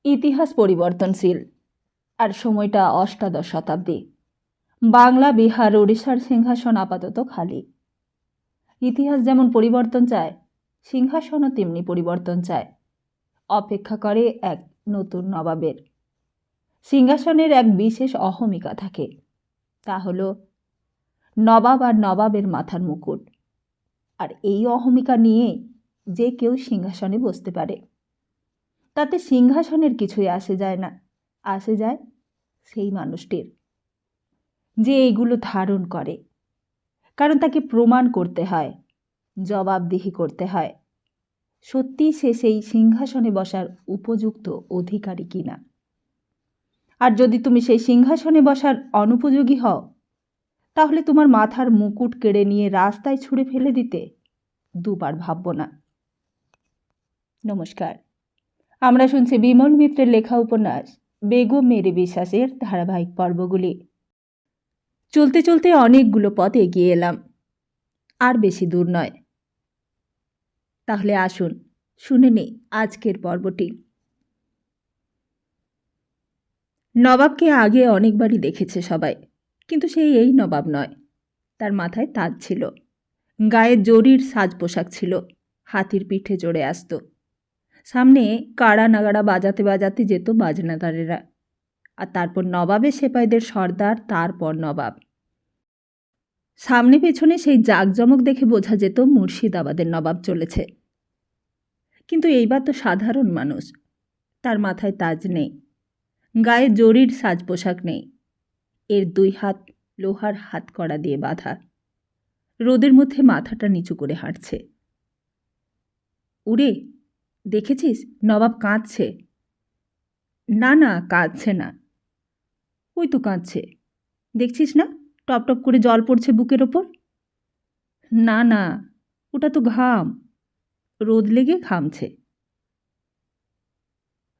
ইতিহাস পরিবর্তনশীল, আর সময়টা অষ্টাদশ শতাব্দী। বাংলা, বিহার, ওড়িশার সিংহাসন আপাতত খালি। ইতিহাস যেমন পরিবর্তন চায়, সিংহাসনও তেমনি পরিবর্তন চায়। অপেক্ষা করে এক নতুন নবাবের। সিংহাসনের এক বিশেষ অহমিকা থাকে, তা হলো নবাব আর নবাবের মাথার মুকুট। আর এই অহমিকা নিয়ে যে কেউ সিংহাসনে বসতে পারে। তাতে সিংহাসনের কিছুই আসে যায় না, আসে যায় সেই মানুষটির যে এইগুলো ধারণ করে। কারণ তাকে প্রমাণ করতে হয়, জবাবদিহি করতে হয়, সত্যি সে সেই সিংহাসনে বসার উপযুক্ত অধিকারী কিনা। আর যদি তুমি সেই সিংহাসনে বসার অনুপযোগী হও, তাহলে তোমার মাথার মুকুট কেড়ে নিয়ে রাস্তায় ছুঁড়ে ফেলে দিতে দুবার ভাবব না। নমস্কার, আমরা শুনছি বিমল মিত্রের লেখা উপন্যাস বেগম মেরি বিশ্বাসের ধারাবাহিক পর্বগুলি। চলতে চলতে অনেকগুলো পথ এগিয়ে এলাম, আর বেশি দূর নয়। তাহলে আসুন শুনে নেই আজকের পর্বটি। নবাবকে আগে অনেকবারই দেখেছে সবাই, কিন্তু সেই এই নবাব নয়। তার মাথায় তাজ ছিল, গায়ে জরির সাজ পোশাক ছিল, হাতির পিঠে চড়ে আসত, সামনে কাড়া নাগাড়া বাজাতে বাজাতে যেত বাজনাদারেরা। আর তারপর নবাবের সেপাইদের সর্দার, তারপর নবাব। সামনে পেছনে সেই জাঁকজমক দেখে বোঝা যেত মুর্শিদাবাদের নবাব চলেছে। কিন্তু এইবার তো সাধারণ মানুষ, তার মাথায় তাজ নেই, গায়ে জরির সাজ পোশাক নেই, এর দুই হাত লোহার হাতকড়া দিয়ে বাঁধা, রোদের মধ্যে মাথাটা নিচু করে হাঁটছে। উড়ে দেখেছিস নবাব কাঁদছে? না না, কাঁদছে না। ওই তো কাঁদছে, দেখছিস না টপ টপ করে জল পড়ছে বুকের ওপর? না না, ওটা তো ঘাম, রোদ লেগে ঘামছে।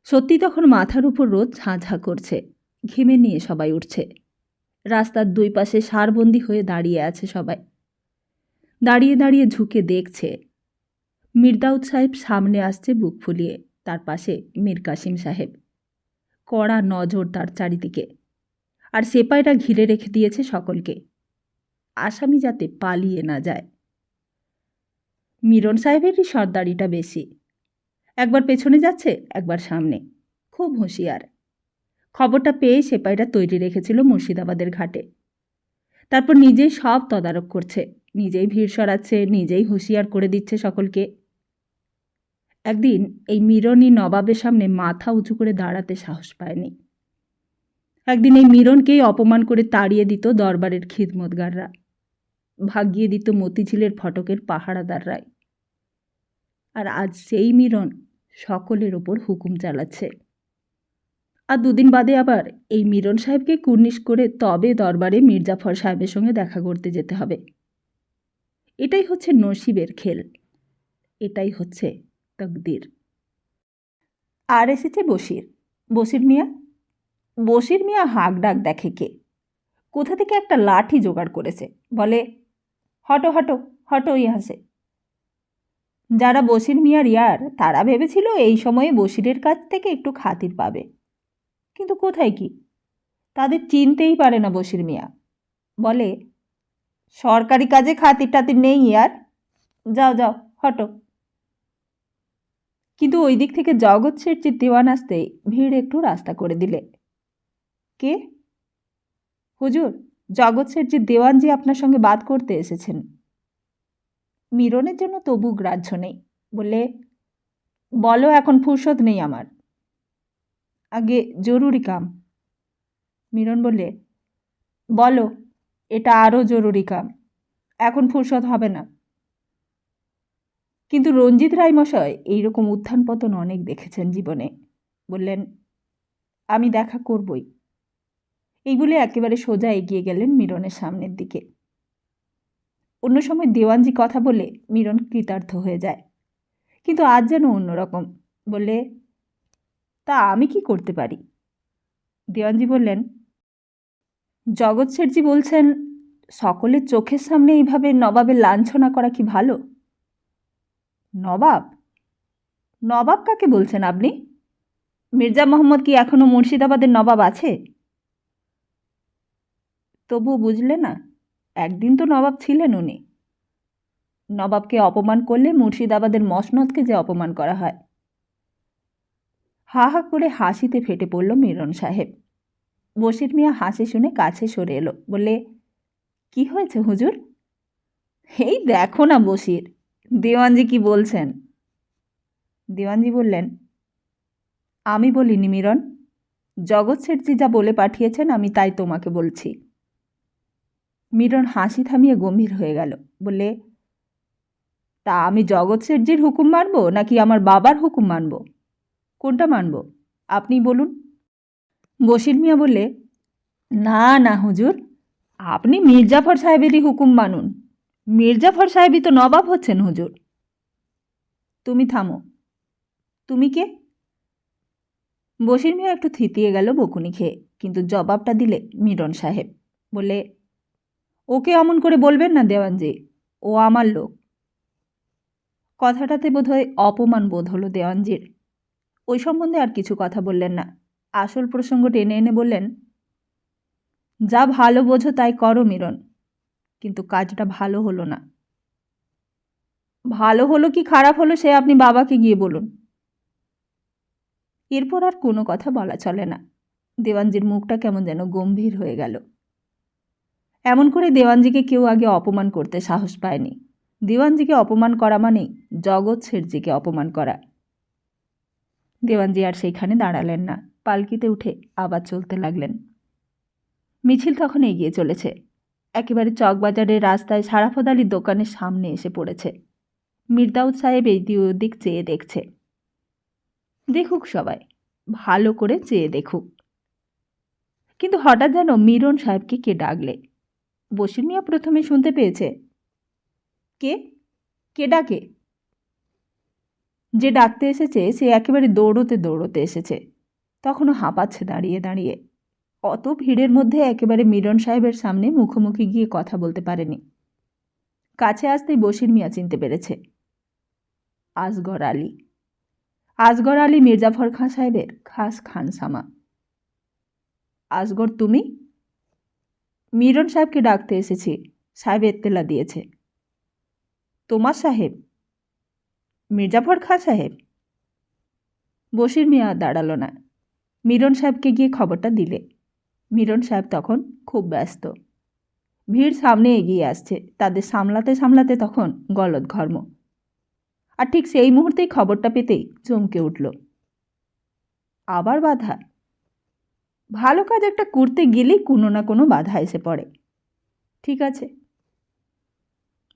সত্যি তখন মাথার উপর রোদ ঝাঁ ঝাঁ করছে, ঘেমে নিয়ে সবাই উঠছে। রাস্তার দুই পাশে সারবন্দি হয়ে দাঁড়িয়ে আছে সবাই, দাঁড়িয়ে দাঁড়িয়ে ঝুঁকে দেখছে। মির্দাউদ সাহেব সামনে আসছে বুক ফুলিয়ে, তার পাশে মীর কাসিম সাহেব, কড়া নজর তার চারিদিকে। আর সেপাইরা ঘিরে রেখে দিয়েছে সকলকে, আসামি যাতে পালিয়ে না যায়। মিরন সাহেবেরই সর্দারিটা বেশি, একবার পেছনে যাচ্ছে, একবার সামনে, খুব হুঁশিয়ার। খবরটা পেয়ে সেপাইরা তৈরি রেখেছিল মুর্শিদাবাদের ঘাটে। তারপর নিজেই সব তদারক করছে, নিজেই ভিড় সরাচ্ছে, নিজেই হুঁশিয়ার করে দিচ্ছে সকলকে। একদিন এই মিরনই নবাবের সামনে মাথা উঁচু করে দাঁড়াতে সাহস পায়নি। একদিন এই মিরনকেই অপমান করে তাড়িয়ে দিত দরবারের খিদমতগাররা, ভাগিয়ে দিত মতিঝিলের ফটকের পাহারাদাররাই। আর আজ সেই মিরন সকলের ওপর হুকুম চালাচ্ছে। আর দুদিন বাদে আবার এই মিরন সাহেবকে কুর্নিশ করে তবে দরবারে মির্জাফর সাহেবের সঙ্গে দেখা করতে যেতে হবে। এটাই হচ্ছে নসিবের খেল, এটাই হচ্ছে তকদির। আর এসেছে বশির, বশির মিয়া। বশির মিয়া হাঁক ডাক দেখে কে, কোথা থেকে একটা লাঠি জোগাড় করেছে, বলে হটো হটো হটো ইহাসে। যারা বশির মিয়ার ইয়ার, তারা ভেবেছিল এই সময়ে বশিরের কাছ থেকে একটু খাতির পাবে, কিন্তু কোথায় কি, তাদের চিনতেই পারে না বশির মিয়া। বলে সরকারি কাজে খাতির টাতির নেই ইয়ার, যাও যাও হটো। কিন্তু ওই দিক থেকে জগৎ শেঠজির দেওয়ান আসতেই ভিড় একটু রাস্তা করে দিলে। কে? হুজুর, জগৎ শেঠজির দেওয়ানজি আপনার সঙ্গে বাদ করতে এসেছেন। মিরনের জন্য তবু গ্রাহ্য নেই, বললে বলো এখন ফুরসত নেই আমার, আগে জরুরি কাম। মিরন বললে বলো, এটা আরও জরুরি কাম, এখন ফুরসত হবে না। কিন্তু রঞ্জিত রায়মশাই এইরকম উত্থান পতন অনেক দেখেছেন জীবনে, বললেন আমি দেখা করবই। এই বলে একেবারে সোজা এগিয়ে গেলেন মিরনের সামনের দিকে। অন্য সময় দেওয়ানজি কথা বলে মিরন কৃতার্থ হয়ে যায়, কিন্তু আজ যেন অন্যরকম। বললে তা আমি কি করতে পারি? দেওয়ানজি বললেন জগৎ শেঠজি বলছেন সকলের চোখের সামনে এইভাবে নবাবের লাঞ্ছনা করা কি ভালো? নবাব? নবাব কাকে বলছেন আপনি? মির্জা মোহাম্মদ কি এখনও মুর্শিদাবাদের নবাব আছে? তবুও বুঝলে না, একদিন তো নবাব ছিলেন উনি। নবাবকে অপমান করলে মুর্শিদাবাদের মসনদকে যে অপমান করা হয়। হা হা করে হাসিতে ফেটে পড়ল মিরন সাহেব। বশির মিয়া হাসি শুনে কাছে সরে এলো, বললে, কি হয়েছে হুজুর? এই দেখো না বশির, দেওয়ানজি কি বলছেন। দেওয়ানজি বললেন, আমি বলিনি মিরন, জগৎ শেঠজি যা বলে পাঠিয়েছেন আমি তাই তোমাকে বলছি। মিরন হাসি থামিয়ে গম্ভীর হয়ে গেল, বললে, তা আমি জগৎ শেঠজির হুকুম মানব নাকি আমার বাবার হুকুম মানব? কোনটা মানব আপনি বলুন। বশির মিয়া বললে, না না হুজুর, আপনি মির্জাফর সাহেবেরই হুকুম মানুন। মির্জাফর সাহেবই তো নবাব হচ্ছেন হুজুর। তুমি থামো। তুমি কে? বশির মিয়া একটু থিতিয়ে গেল বকুনি খেয়ে, কিন্তু জবাবটা দিলে মিরন সাহেব। বলে, ওকে অমন করে বলবেন না দেওয়ানজি, ও আমার লোক। কথাটাতে বোধহয় অপমান বোধ হলো দেওয়ানজির। ওই সম্বন্ধে আর কিছু কথা বললেন না। আসল প্রসঙ্গ টেনে এনে বললেন, যা ভালো বোঝো তাই করো মিরন, কিন্তু কাজটা ভালো হলো না। ভালো হলো কি খারাপ হলো সে আপনি বাবাকে গিয়ে বলুন। এরপর আর কোনো কথা বলা চলে না। দেওয়ানজির মুখটা কেমন যেন গম্ভীর হয়ে গেল। এমন করে দেওয়ানজিকে কেউ আগে অপমান করতে সাহস পায়নি। দেওয়ানজিকে অপমান করা মানেই জগৎ শেঠজিকে অপমান করা। দেওয়ানজি আর সেইখানে দাঁড়ালেন না, পালকিতে উঠে আবার চলতে লাগলেন। মিছিল তখন এগিয়ে চলেছে। একেবারে চকবাজারের রাস্তায় সারাফত আলীর দোকানের সামনে এসে পড়েছে। মির্দাউদ সাহেব এই দিক চেয়ে দেখছে। দেখুক সবাই, ভালো করে চেয়ে দেখুক। কিন্তু হঠাৎ যেন মিরন সাহেবকে কে ডাকলে। বশির মিয়া প্রথমে শুনতে পেয়েছে, কে কে ডাকে? যে ডাকতে এসেছে সে একেবারে দৌড়তে দৌড়তে এসেছে। তখনও হাঁপাচ্ছে দাঁড়িয়ে দাঁড়িয়ে। অত ভিড়ের মধ্যে একেবারে মিরন সাহেবের সামনে মুখোমুখি গিয়ে কথা বলতে পারেনি। কাছে আসতেই বশির মিয়া চিনতে পেরেছে, আসগর আলী। আসগর আলী মির্জাফর খাঁ সাহেবের খাস খানসামা। আসগর তুমি? মিরন সাহেবকে ডাকতে এসেছি, সাহেব এত্তেলা দিয়েছে। তোমার সাহেব? মির্জাফর খাঁ সাহেব। বশির মিয়া দাঁড়ালো না। মিরন সাহেবকে গিয়ে খবরটা দিলে। মিরন সাহেব তখন খুব ব্যস্ত। ভিড় সামনে এগিয়ে আসছে, তাদের সামলাতে সামলাতে তখন গলদঘর্ম। আর ঠিক সেই মুহূর্তেই খবরটা পেতেই চমকে উঠল। আবার বাধা? ভালো কাজ একটা করতে গেলেই কোনো না কোনো বাধা এসে পড়ে। ঠিক আছে।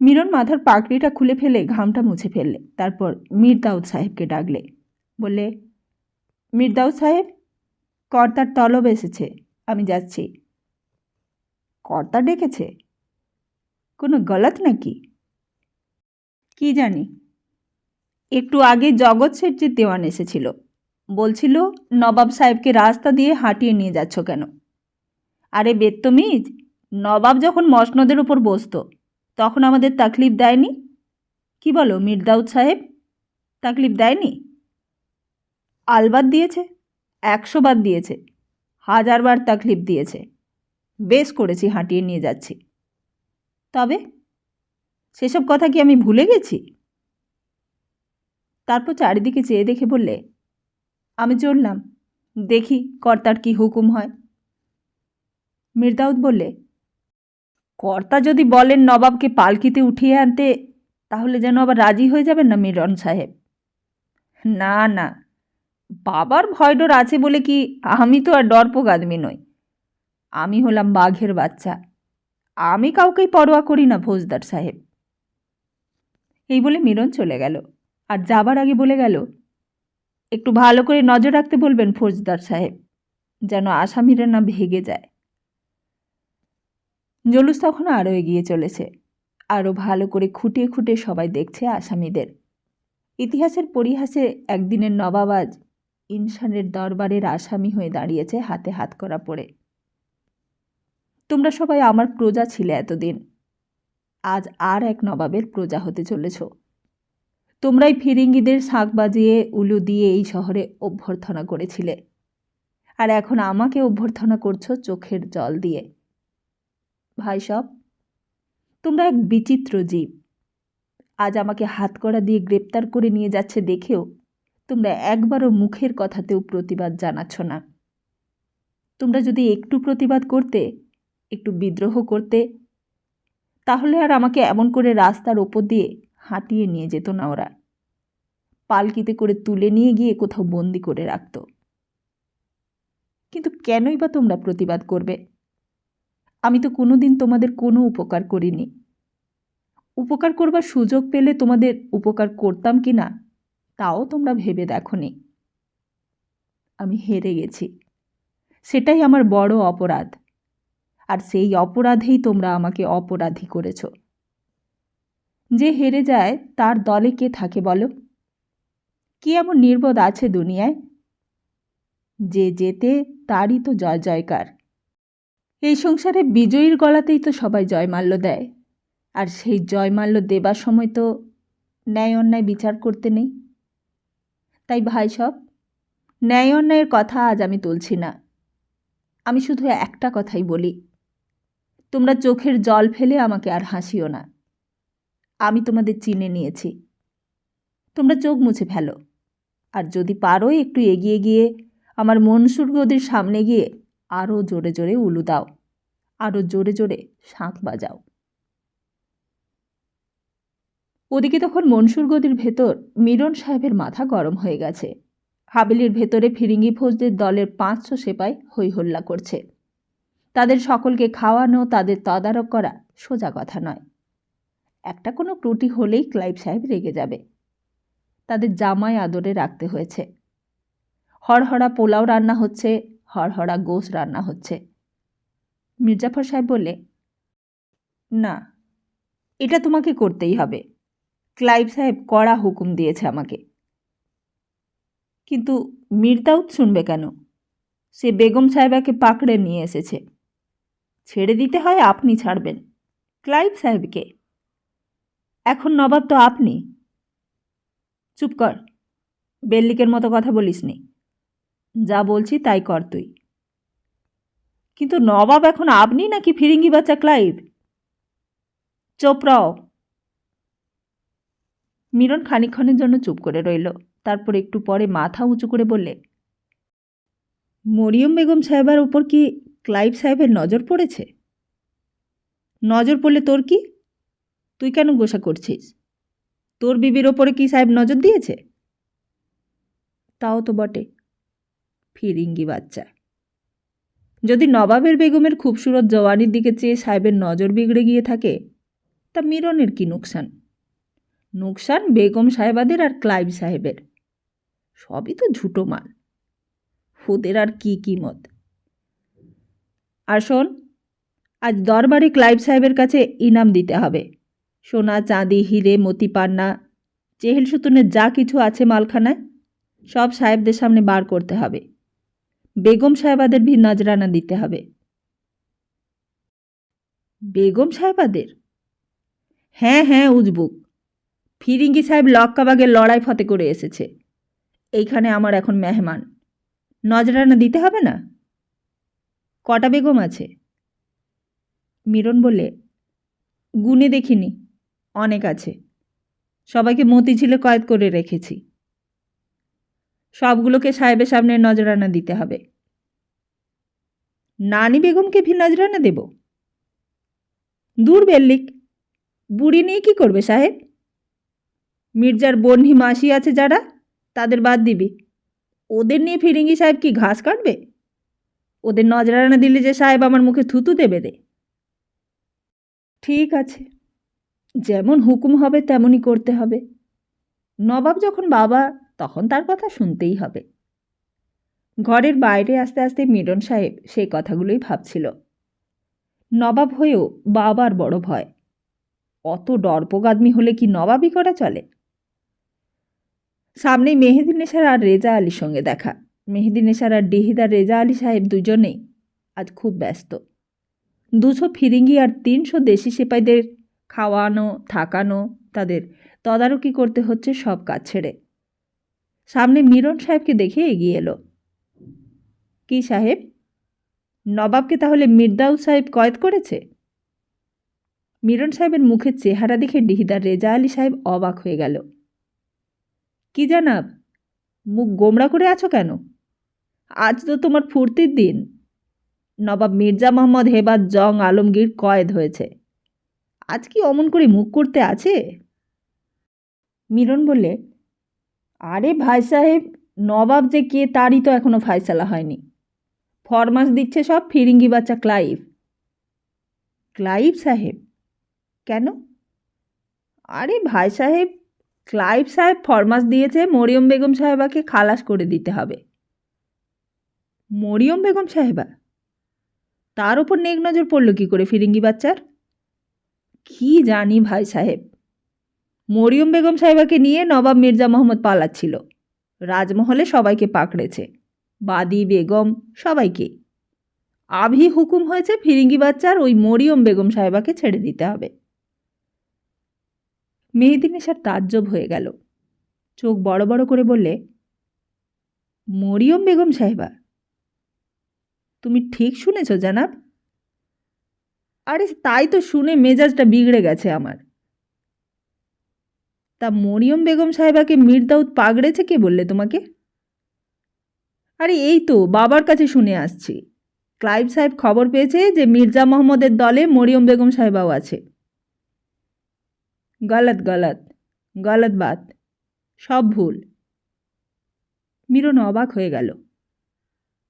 মিরন মাথার পাগড়িটা খুলে ফেলে ঘামটা মুছে ফেললে। তারপর মির্দাউদ সাহেবকে ডাকলে। বললে, মির্দাউদ সাহেব, কর্তার তলব এসেছে, আমি যাচ্ছি। কর্তা ডেকেছে? কোনো গলত নাকি? কি জানি। একটু আগে জগৎ শেঠজির দেওয়ান এসেছিল, বলছিল নবাব সাহেবকে রাস্তা দিয়ে হাঁটিয়ে নিয়ে যাচ্ছ কেন? আরে বেত্তমিজ, নবাব যখন মসনদের উপর বসতো তখন আমাদের তাকলিফ দেয়নি? কি বলো মির্দাউদ সাহেব, তাকলিফ দেয়নি? আলবাত দিয়েছে, 100 বার দিয়েছে, 1000 বার তাকলিফ দিয়েছে। বেশ করেছি হাঁটিয়ে নিয়ে যাচ্ছি। তবে সেসব কথা কি আমি ভুলে গেছি? তারপর চারিদিকে চেয়ে দেখে বললে, আমি চললাম, দেখি কর্তার কি হুকুম হয়। মির্দাউদ বললে, কর্তা যদি বলেন নবাবকে পালকিতে উঠিয়ে আনতে, তাহলে যেন আবার রাজি হয়ে যাবেন না মিরন সাহেব। না না, বাবার ভয় ডর আছে বলে কি আমি তো আর ডরপোক আদমি নই। আমি হলাম বাঘের বাচ্চা, আমি কাউকেই পরোয়া করি না ফৌজদার সাহেব। এই বলে মিরন চলে গেল। আর যাবার আগে বলে গেল, একটু ভালো করে নজর রাখতে বলবেন ফৌজদার সাহেব, যেন আসামিরা না ভেগে যায়। জলুস তখন আরও এগিয়ে চলেছে। আরও ভালো করে খুঁটিয়ে খুঁটিয়ে সবাই দেখছে আসামিদের। ইতিহাসের পরিহাসে একদিনের নবাবাজ ইনসানের দরবারের আসামি হয়ে দাঁড়িয়েছে হাতে হাত করা পড়ে। তোমরা সবাই আমার প্রজা ছিলে এতদিন, আজ আর এক নবাবের প্রজা হতে চলেছ। তোমরাই ফিরিঙ্গিদের শাঁখ বাজিয়ে উলু দিয়ে এই শহরে অভ্যর্থনা করেছিলে, আর এখন আমাকে অভ্যর্থনা করছো চোখের জল দিয়ে। ভাই সব, তোমরা এক বিচিত্র জীব। আজ আমাকে হাতকড়া দিয়ে গ্রেপ্তার করে নিয়ে যাচ্ছে দেখেও তোমরা একবারও মুখের কথাতেও প্রতিবাদ জানাচ্ছ না। তোমরা যদি একটু প্রতিবাদ করতে, একটু বিদ্রোহ করতে, তাহলে আর আমাকে এমন করে রাস্তার ওপর দিয়ে হাঁটিয়ে নিয়ে যেত না ওরা, পালকিতে করে তুলে নিয়ে গিয়ে কোথাও বন্দি করে রাখত। কিন্তু কেনই বা তোমরা প্রতিবাদ করবে? আমি তো কোনোদিন তোমাদের কোনো উপকার করিনি। উপকার করবার সুযোগ পেলে তোমাদের উপকার করতাম কি না তাও তোমরা ভেবে দেখোনি। আমি হেরে গেছি, সেটাই আমার বড় অপরাধ, আর সেই অপরাধেই তোমরা আমাকে অপরাধী করেছ। যে হেরে যায় তার দলে কে থাকে বলো? কি এমন নির্বোধ আছে দুনিয়ায়? যে জেতে তারই তো জয় জয়কার। এই সংসারে বিজয়ীর গলাতেই তো সবাই জয়মাল্য দেয়, আর সেই জয়মাল্য দেবার সময় তো ন্যায় অন্যায় বিচার করতে নেই। তাই ভাই সব, ন্যায় অন্যায়ের কথা আজ আমি তুলছি না। আমি শুধু একটা কথাই বলি, তোমরা চোখের জল ফেলে আমাকে আর হাসিও না। আমি তোমাদের চিনে নিয়েছি। তোমরা চোখ মুছে ফেলো, আর যদি পারো একটু এগিয়ে গিয়ে আমার মনসুর গদির সামনে গিয়ে আরও জোরে জোরে উলু দাও, আরও জোরে জোরে শাঁখ বাজাও। ওদিকে তখন মনসুর গদির ভেতর মিরন সাহেবের মাথা গরম হয়ে গেছে। হাবেলির ভেতরে ফিরিঙ্গি ফৌজদের দলের 500 সেপাই হইহল্লা করছে। তাদের সকলকে খাওয়ানো, তাদের তদারক করা সোজা কথা নয়। একটা কোনো ত্রুটি হলেই ক্লাইভ সাহেব রেগে যাবে। তাদের জামাই আদরে রাখতে হয়েছে। হরহরা পোলাও রান্না হচ্ছে, হরহরা গোশ রান্না হচ্ছে। মির্জাফর সাহেব বললে, না, এটা তোমাকে করতেই হবে। ক্লাইভ সাহেব কড়া হুকুম দিয়েছে আমাকে। কিন্তু মীর দাউদ শুনবে কেন? সে বেগম সাহেবাকে পাকড়ে নিয়ে এসেছে। ছেড়ে দিতে হয় আপনি ছাড়বেন, ক্লাইভ সাহেবকে। এখন নবাব তো আপনি। চুপ কর, বেল্লিকের মতো কথা বলিস নি। যা বলছি তাই কর তুই। কিন্তু নবাব এখন আপনি নাকি ফিরিঙ্গি বাচ্চা ক্লাইভ? চোপড়াও। মিরন খানিকক্ষণের জন্য চুপ করে রইল। তারপর একটু পরে মাথা উঁচু করে বললে, মরিয়ম বেগম সাহেবার উপর কি ক্লাইভ সাহেবের নজর পড়েছে? নজর পড়লে তোর কি? তুই কেন গোসা করছিস? তোর বিবির ওপরে কি সাহেব নজর দিয়েছে? তাও তো বটে, ফিরিঙ্গি বাচ্চা। যদি নবাবের বেগমের খুবসুরত জওয়ানির দিকে চেয়ে সাহেবের নজর বিগড়ে গিয়ে থাকে, তা মিরনের কি নোকসান? নোকসান বেগম সাহেবাদের আর ক্লাইভ সাহেবের। সবই তো ঝুটো মাল, ওদের আর কি কিমত। আর শোন, আজ দরবারে ক্লাইভ সাহেবের কাছে ইনাম দিতে হবে। সোনা, চাঁদি, হিরে, মতি, পান্না, চেহেল সুতুনের যা কিছু আছে মালখানায় সব সাহেবদের সামনে বার করতে হবে। বেগম সাহেবাদের ভি নজরানা দিতে হবে। বেগম সাহেবাদের? হ্যাঁ হ্যাঁ, উজবুক। ফিরিঙ্গি সাহেব লক্কাবাগের লড়াই ফতে করে এসেছে। এইখানে আমার এখন মেহমান, নজরানা দিতে হবে না? কটা বেগম আছে? মিরন বললে, গুনে দেখিনি, অনেক আছে। সবাইকে মতিঝিলে কয়েদ করে রেখেছি। সবগুলোকে সাহেবের সামনে নজরানা দিতে হবে। নানি বেগমকে ভি নজরানা দেব? দূর বেল্লিক, বুড়ি নিয়ে কি করবে সাহেব? মির্জার বন্যি মাসি আছে যারা, তাদের বাদ দিবি। ওদের নিয়ে ফিরিঙ্গি সাহেব কি ঘাস কাটবে? ওদের নজরানা দিলে যে সাহেব আমার মুখে থুতু দেবে রে। ঠিক আছে, যেমন হুকুম হবে তেমনই করতে হবে। নবাব যখন বাবা, তখন তার কথা শুনতেই হবে। ঘরের বাইরে আস্তে আস্তে মিরন সাহেব সেই কথাগুলোই ভাবছিল। নবাব হয়েও বাবার বড় ভয়। অত ডরপোক আদমি হলে কি নবাবই করা চলে? সামনেই মেহেদী নেশার আর রেজা আলীর সঙ্গে দেখা। মেহেদী নেশার আর ডিহিদার রেজা আলী সাহেব দুজনেই আজ খুব ব্যস্ত। 200 ফিরিঙ্গি আর 300 দেশি সেপাইদের খাওয়ানো, থাকানো, তাদের তদারকি করতে হচ্ছে সব কাজ ছেড়ে। সামনে মিরন সাহেবকে দেখে এগিয়ে এলো। কি সাহেব, নবাবকে তাহলে মির্দাউদ সাহেব কয়েদ করেছে? মিরন সাহেবের মুখের চেহারা দেখে ডিহিদার রেজা আলী সাহেব অবাক হয়ে গেল। কি জানাব, মুখ গোমড়া করে আছো কেন? আজ তো তোমার ফুর্তির দিন। নবাব মির্জা মোহাম্মদ হেবাত জং আলমগীর কয়েদ হয়েছে। আজ কি অমন করে মুখ করতে আছে? মিরন বললে, আরে ভাই সাহেব, নবাব যে কে তারই তো এখনো ফায়সালা হয়নি। ফরমাস দিচ্ছে সব ফিরিঙ্গি বাচ্চা ক্লাইভ। ক্লাইভ সাহেব? কেন? আরে ভাই সাহেব, ক্লাইভ সাহেব ফরমাস দিয়েছে মরিয়ম বেগম সাহেবাকে খালাস করে দিতে হবে। মরিয়ম বেগম সাহেবা? তার ওপর নেক নজর পড়ল কি করে ফিরিঙ্গি বাচ্চার? কি জানি ভাই সাহেব, মরিয়ম বেগম সাহেবাকে নিয়ে নবাব মির্জা মোহাম্মদ পালাচ্ছিল। রাজমহলে সবাইকে পাকড়েছে, বাদী বেগম সবাইকে। আভি হুকুম হয়েছে ফিরিঙ্গি বাচ্চার ওই মরিয়ম বেগম সাহেবাকে ছেড়ে দিতে হবে। মেহেদীনেশার তাজ্জব হয়ে গেল। চোখ বড় বড় করে বললে, মরিয়ম বেগম সাহেবা? তুমি ঠিক শুনেছ জানাব? আরে তাই তো শুনে মেজাজটা বিগড়ে গেছে আমার। তা মরিয়ম বেগম সাহেবাকে মির্দাউদ পাগড়েছে কে বললে তোমাকে? আরে এই তো বাবার কাছে শুনে আসছি। ক্লাইভ সাহেব খবর পেয়েছে যে মির্জা মোহাম্মদের দলে মরিয়ম বেগম সাহেবাও আছে। গলত গলত গলত বাত, সব ভুল। মিরন অবাক হয়ে গেল।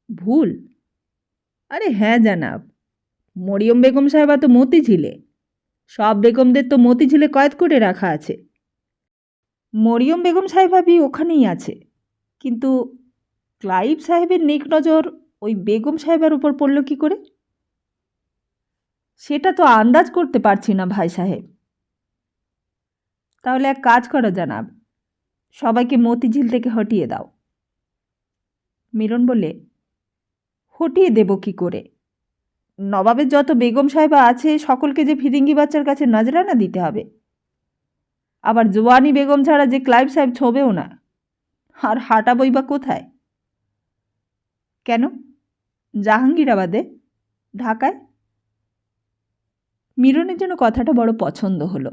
ভুল? আরে হ্যাঁ জানাব, মরিয়ম বেগম সাহেবা তো মতিঝিলে। সব বেগমদের তো মতিঝিলে কয়েদ করে রাখা আছে। মরিয়ম বেগম সাহেবাবি ওখানেই আছে, কিন্তু ক্লাইভ সাহেবের নেক নজর ওই বেগম সাহেবের উপর পড়ল কি করে? সেটা তো আন্দাজ করতে পারছি না ভাই সাহেব। তাহলে এক কাজ করো জানাব, সবাইকে মতিঝিল থেকে হটিয়ে দাও। মিরন বললে, হটিয়ে দেব কি করে? নবাবের যত বেগম সাহেবা আছে সকলকে যে ফিরিঙ্গি বাচ্চার কাছে নজরানা দিতে হবে। আবার জোয়ানি বেগম ছাড়া যে ক্লাইভ সাহেব ছোবেও না। আর হাঁটাবই বা কোথায়? কেন, জাহাঙ্গীরাবাদে? ঢাকায়? মিরনের জন্য কথাটা বড় পছন্দ হলো।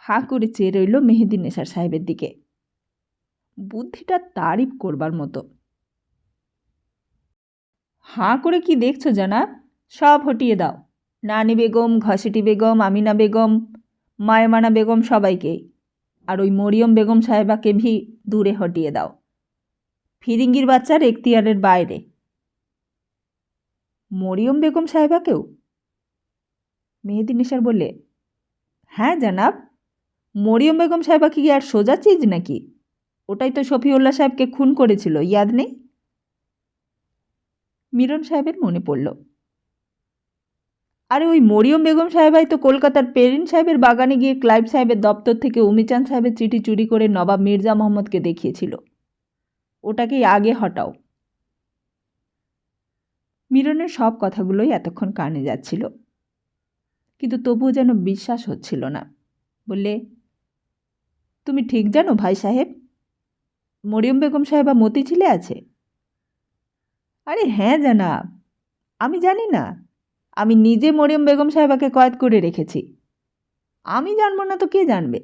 হাঁ করে চেয়ে রইল মেহেদীনেশার সাহেবের দিকে। বুদ্ধিটা তারিফ করবার মতো। হাঁ করে কি দেখছো জানাব? সব হটিয়ে দাও। নানি বেগম, ঘসেটি বেগম, আমিনা বেগম, মায়মানা বেগম সবাইকেই। আর ওই মরিয়ম বেগম সাহেবাকে ভি দূরে হটিয়ে দাও। ফিরিঙ্গির বাচ্চার এখতিয়ারের বাইরে। মরিয়ম বেগম সাহেবাকেও? মেহেদীনেশার বললে, হ্যাঁ জানাব, মরিয়ম বেগম সাহেবা কি আর সোজা চিজ নাকি? ওটাই তো শফিউল্লাহ সাহেবকে খুন করেছিল, ইয়াদ নেই? মিরন সাহেবের মনে পড়ল। আরে ওই মরিয়ম বেগম সাহেবাই তো কলকাতার পেরিন সাহেবের বাগানে গিয়ে ক্লাইভ সাহেবের দপ্তর থেকে উমিচাঁদ সাহেবের চিঠি চুরি করে নবাব মির্জা মোহাম্মদকে দেখিয়েছিল। ওটাকেই আগে হটাও। মিরনের সব কথাগুলোই এতক্ষণ কানে যাচ্ছিল, কিন্তু তবুও যেন বিশ্বাস হচ্ছিল না। বললে, তুমি ঠিক জানো ভাই সাহেব, মরিয়ম বেগম সাহেবা মতিঝিলে আছে? আরে হ্যাঁ জানাব, আমি জানি না? আমি নিজে মরিয়ম বেগম সাহেবাকে কয়েদ করে রেখেছি। আমি জানবো না তো কে জানবে?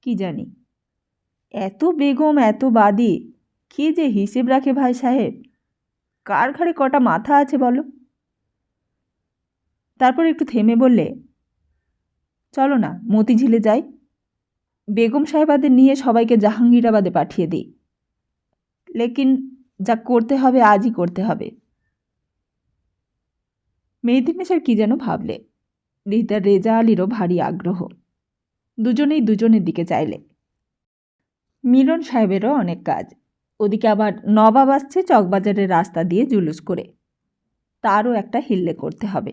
কি জানি, এত বেগম এত বাদী, কে যে হিসেব রাখে ভাই সাহেব? কার ঘাড়ে কটা মাথা আছে বলো? তারপর একটু থেমে বললে, চলো না মতিঝিলে যাই, বেগম সাহেবাদের নিয়ে সবাইকে জাহাঙ্গীরাবাদে পাঠিয়ে দিই। লেকিন যা করতে হবে আজই করতে হবে। মেহেদীনেশার কি যেন ভাবলে। ডিহিদার রেজা আলীরও ভারী আগ্রহ। দুজনেই দুজনের দিকে চাইলে। মিলন সাহেবেরও অনেক কাজ। ওদিকে আবার নবাব আসছে চকবাজারের রাস্তা দিয়ে জুলুস করে, তারও একটা হিল্লে করতে হবে।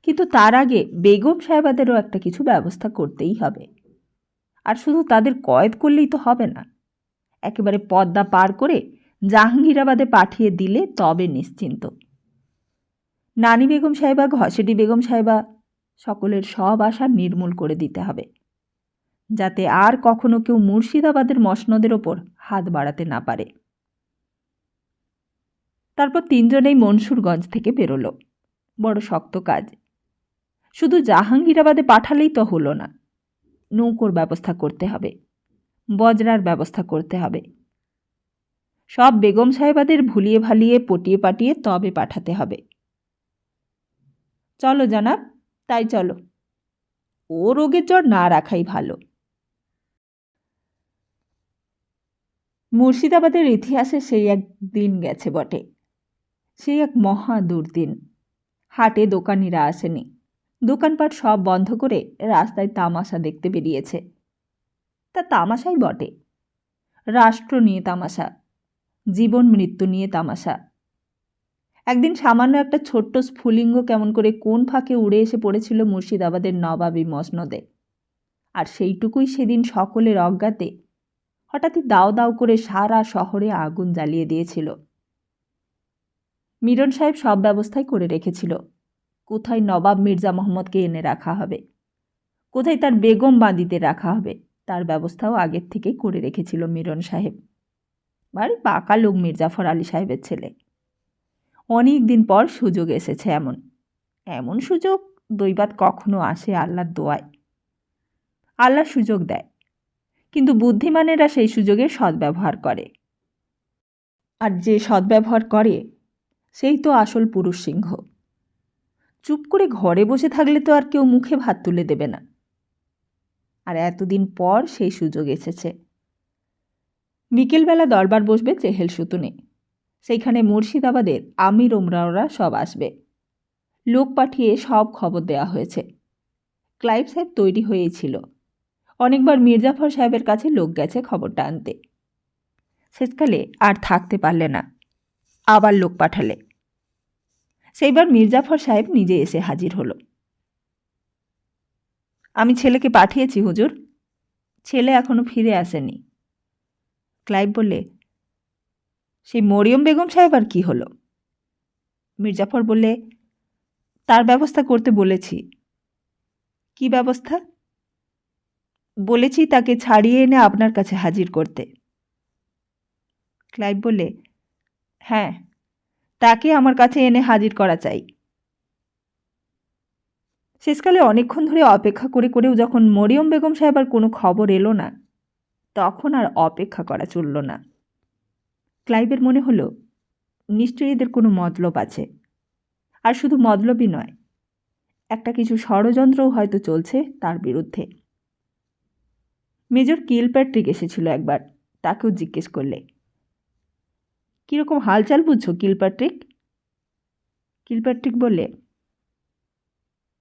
কিন্তু তার আগে বেগম সাহেবাদেরও একটা কিছু ব্যবস্থা করতেই হবে। আর শুধু তাদের কয়েদ করলেই তো হবে না, একেবারে পদ্মা পার করে জাহাঙ্গীরাবাদে পাঠিয়ে দিলে তবে নিশ্চিন্ত। নানি বেগম সাহেবা, ঘসেটি বেগম সাহেবা সকলের সব আশা নির্মূল করে দিতে হবে, যাতে আর কখনো কেউ মুর্শিদাবাদের মসনদের ওপর হাত বাড়াতে না পারে। তারপর তিনজনেই মনসুরগঞ্জ থেকে বেরোলো। বড় শক্ত কাজ। শুধু জাহাঙ্গীরাবাদে পাঠালেই তো হলো না, নৌকোর ব্যবস্থা করতে হবে, বজরার ব্যবস্থা করতে হবে, সব বেগম সাহেবাদের ভুলিয়ে ভালিয়ে পটিয়ে পাটিয়ে তবে পাঠাতে হবে। চলো জানাব, তাই চলো। ও রোগের জ্বর না রাখাই ভালো। মুর্শিদাবাদের ইতিহাসে সেই এক দিন গেছে বটে, সেই এক মহা দুর্দিন। হাটে দোকানিরা আসেনি, দোকানপাট সব বন্ধ করে রাস্তায় তামাশা দেখতে বেরিয়েছে। তা তামাশাই বটে, রাষ্ট্র নিয়ে তামাশা, জীবন মৃত্যু নিয়ে তামাশা। একদিন সামান্য একটা ছোট্ট স্ফুলিঙ্গ কেমন করে কোন ফাঁকে উড়ে এসে পড়েছিল মুর্শিদাবাদের নবাবী মসনদে, আর সেইটুকুই সেদিন সকলের অজ্ঞাতে হঠাৎই দাও দাও করে সারা শহরে আগুন জ্বালিয়ে দিয়েছিল। মিরন সাহেব সব ব্যবস্থাই করে রেখেছিল। কোথায় নবাব মির্জা মোহাম্মদকে এনে রাখা হবে, কোথায় তার বেগম বাঁদিতে রাখা হবে, তার ব্যবস্থাও আগের থেকেই করে রেখেছিল মিরন সাহেব। ভারী পাকা লোক মির্জাফর আলী সাহেবের ছেলে। অনেক দিন পর সুযোগ এসেছে এমন। এমন সুযোগ দৈবাত কখনো আসে আল্লাহর দোয়ায়। আল্লাহ সুযোগ দেয়, কিন্তু বুদ্ধিমানেরা সেই সুযোগের সদ্ব্যবহার করে। আর যে সদ্ব্যবহার করে সেই তো আসল পুরুষ সিংহ। চুপ করে ঘরে বসে থাকলে তো আর কেউ মুখে ভাত তুলে দেবে না। আর এতদিন পর সেই সুযোগ এসেছে। বিকেলবেলা দরবার বসবে চেহেল সুতুনে। সেইখানে মুর্শিদাবাদের আমির ওমরাওরা সব আসবে। লোক পাঠিয়ে সব খবর দেওয়া হয়েছে। ক্লাইভ সাহেব তৈরি হয়েই ছিল। অনেকবার মির্জাফর সাহেবের কাছে লোক গেছে খবরটা আনতে। শেষকালে আর থাকতে পারলে না, আবার লোক পাঠালে। সেইবার মির্জাফর সাহেব নিজে এসে হাজির হলো। আমি ছেলেকে পাঠিয়েছি হুজুর, ছেলে এখনো ফিরে আসেনি। ক্লাইভ বললে, সেই মরিয়ম বেগম সাহেব আর কি হলো? মির্জাফর বললে, তার ব্যবস্থা করতে বলেছি। কি ব্যবস্থা? বলেছি তাকে ছাড়িয়ে এনে আপনার কাছে হাজির করতে। ক্লাইভ বললে, হ্যাঁ, তাকে আমার কাছে এনে হাজির করা চাই। শেষকালে অনেকক্ষণ ধরে অপেক্ষা করে করেও যখন মরিয়ম বেগম সাহেবার কোনো খবর এলো না, তখন আর অপেক্ষা করা চলল না। ক্লাইভের মনে হলো নিশ্চয়ই এদের কোনো মতলব আছে। আর শুধু মতলবই নয়, একটা কিছু ষড়যন্ত্রও হয়তো চলছে তার বিরুদ্ধে। মেজর কিলপ্যাট্রিক এসেছিল একবার, তাকেও জিজ্ঞেস করলে, কীরকম হালচাল বুঝছো কিলপ্যাট্রিক? কিলপ্যাট্রিক বললে,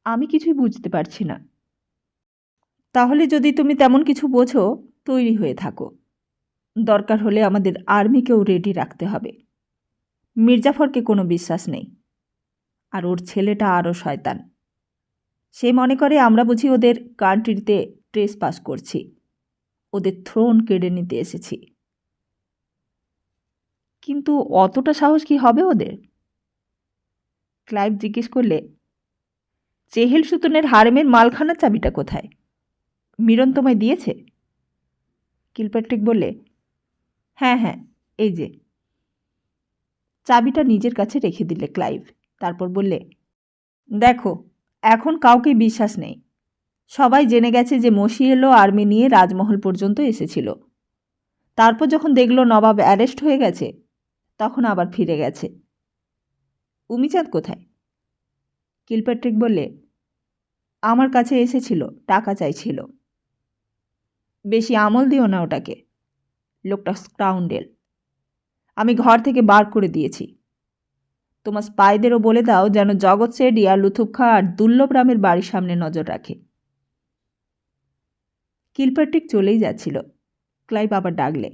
আমি কিছুই বুঝতে পারছি না। তাহলে যদি তুমি তেমন কিছু বোঝো, তৈরি হয়ে থাকো। দরকার হলে আমাদের আর্মিকেও রেডি রাখতে হবে। মির্জাফরকে কোনো বিশ্বাস নেই, আর ওর ছেলেটা আরও শয়তান। সে মনে করে আমরা বুঝি ওদের কান্ট্রিতে ট্রেস পাস করছি, ওদের থ্রোন কেড়ে নিতে এসেছি। কিন্তু অতটা সাহস কি হবে ওদের? ক্লাইভ জিজ্ঞেস করলে, চেহেল সুতনের হারেমের মালখানার চাবিটা কোথায়? মিরন তোমায় দিয়েছে? কিলপ্যাট্রিক বললে, হ্যাঁ হ্যাঁ, এই যে। চাবিটা নিজের কাছে রেখে দিলে ক্লাইভ। তারপর বললে, দেখো, এখন কাউকে বিশ্বাস নেই। সবাই জেনে গেছে যে মশিয়েলো আর্মি নিয়ে রাজমহল পর্যন্ত এসেছিল। তারপর যখন দেখলো নবাব অ্যারেস্ট হয়ে গেছে, তখন আবার ফিরে গেছে। উমিচাঁদ কোথায়? কিলপ্যাট্রিক বললে, আমার কাছে এসেছিল, টাকা চাইছিল। বেশি আমল দিও না ওটাকে, লোকটা স্কাউন্ডেল। আমি ঘর থেকে বার করে দিয়েছি। তোমার স্পাইদেরও বলে দাও যেন জগৎ সেডি আর লুথুপ খা আর দুর্লভ রামের বাড়ির সামনে নজর রাখে। কিলপ্যাট্রিক চলেই যাচ্ছিল। ক্লাইভ আবার ডাকলে,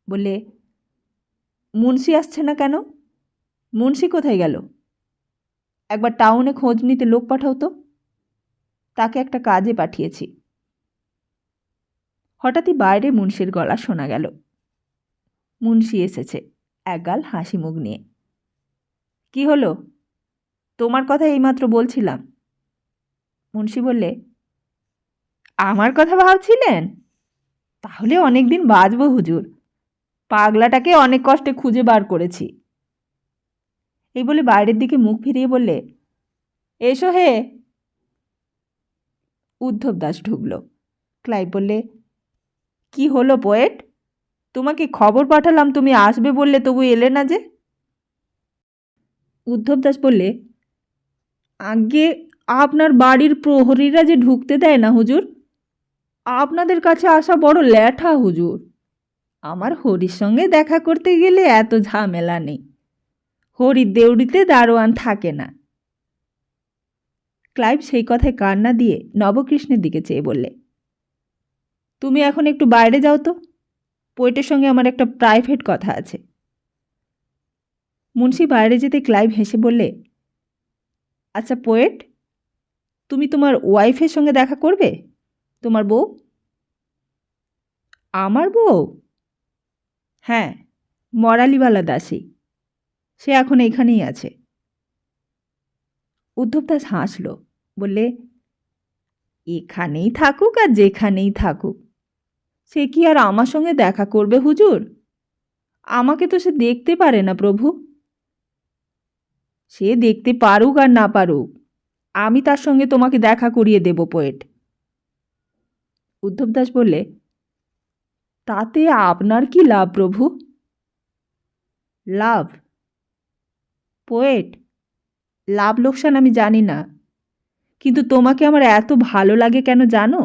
বললে, মুন্সি আসছে না কেন? মুন্সি কোথায় গেল? একবার টাউনে খোঁজ নিতে লোক পাঠাও তো। তাকে একটা কাজে পাঠিয়েছি। হঠাৎই বাইরে মুন্সির গলা শোনা গেল। মুন্সি এসেছে, একগাল হাসি মুখ নিয়ে। কি হলো? তোমার কথা এইমাত্র বলছিলাম। মুন্সি বললে, আমার কথা ভাবছিলেন? তাহলে অনেক দিন বাঁচব হুজুর। পাগলাটাকে অনেক কষ্টে খুঁজে বার করেছি। এই বলে বাইরের দিকে মুখ ফিরিয়ে বললে, এসো হে। উদ্ধব দাস ঢুকল। ক্লাইভ বললে, কি হলো পোয়েট? তোমাকে খবর পাঠালাম, তুমি আসবে বললে, তবু এলে না যে? উদ্ধব দাস বললে, আগে আপনার বাড়ির প্রহরীরা যে ঢুকতে দেয় না হুজুর, আপনাদের কাছে আসা বড় ল্যাঠা হুজুর। আমার হরির সঙ্গে দেখা করতে গেলে এত ঝামেলা নেই। হরির দেউড়িতে দারোয়ান থাকে না। ক্লাইভ সেই কথায় কান্না দিয়ে নবকৃষ্ণের দিকে চেয়ে বললে, তুমি এখন একটু বাইরে যাও তো, পোয়েটের সঙ্গে আমার একটা প্রাইভেট কথা আছে। মুন্সি বাইরে যেতে ক্লাইভ হেসে বললে, আচ্ছা পোয়েট, তুমি তোমার ওয়াইফের সঙ্গে দেখা করবে? তোমার বউ? আমার বউ? হ্যাঁ, মরালিওয়ালা দাসী। সে এখন এখানেই আছে। উদ্ধব দাস হাসল, বললে, এখানেই থাকুক আর যেখানেই থাকুক, সে কি আর আমার সঙ্গে দেখা করবে হুজুর? আমাকে তো সে দেখতে পারে না প্রভু। সে দেখতে পারুক আর না পারুক, আমি তার সঙ্গে তোমাকে দেখা করিয়ে দেব পোয়েট। উদ্ধব দাস বললে, তাতে আপনার কি লাভ প্রভু? লাভ? পোয়েট, লাভ লোকসান আমি জানি না, কিন্তু তোমাকে আমার এত ভালো লাগে কেন জানো?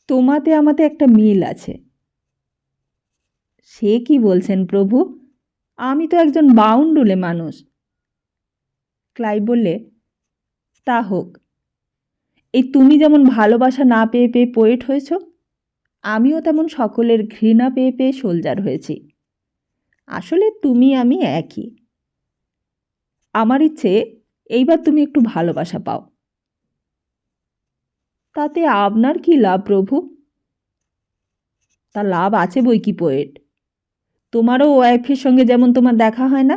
তোমাতে আমাতে একটা মিল আছে। সে কি বলছেন প্রভু? আমি তো একজন বাউন্ডুলে মানুষ। ক্লাইভ বললে, তা হোক। এই তুমি যেমন ভালোবাসা না পেয়ে পেয়ে পোয়েট হয়েছ, আমিও তেমন সকলের ঘৃণা পেয়ে পেয়ে সোলজার হয়েছি। আসলে তুমি আমি একই। আমার ইচ্ছে এইবার তুমি একটু ভালোবাসা পাও। তাতে আপনার কি লাভ প্রভু? তা লাভ আছে বই কি পোয়েট। তোমারও ওয়াইফের সঙ্গে যেমন তোমার দেখা হয় না,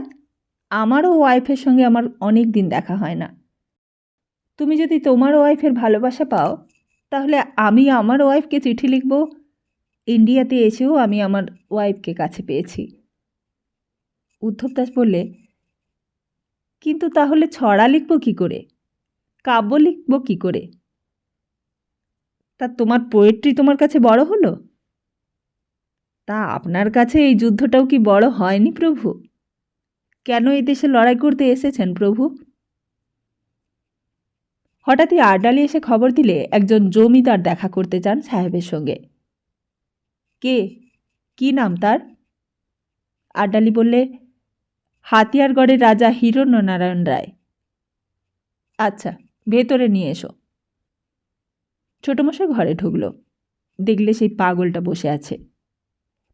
আমারও ওয়াইফের সঙ্গে আমার অনেক দিন দেখা হয় না। তুমি যদি তোমার ওয়াইফের ভালোবাসা পাও, তাহলে আমি আমার ওয়াইফকে চিঠি লিখব, ইন্ডিয়াতে এসেও আমি আমার ওয়াইফকে কাছে পেয়েছি। উদ্ধব দাস বললে, কিন্তু তাহলে ছড়া লিখব কী করে, কাব্য লিখব কী করে? তা তোমার পোয়েট্রি তোমার কাছে বড় হলো? তা আপনার কাছে এই যুদ্ধটাও কি বড় হয়নি প্রভু? কেন এই দেশে লড়াই করতে এসেছেন প্রভু? হঠাৎই আর্ডালি এসে খবর দিলে একজন জমিদার দেখা করতে চান সাহেবের সঙ্গে। কে? কি নাম তার? আর্ডালি বললে, হাতিয়ারগড়ের রাজা হিরণ্যনারায়ণ রায়। আচ্ছা, ভেতরে নিয়ে এসো। ছোটমশাই ঘরে ঢুকল। দেখলে সেই পাগলটা বসে আছে।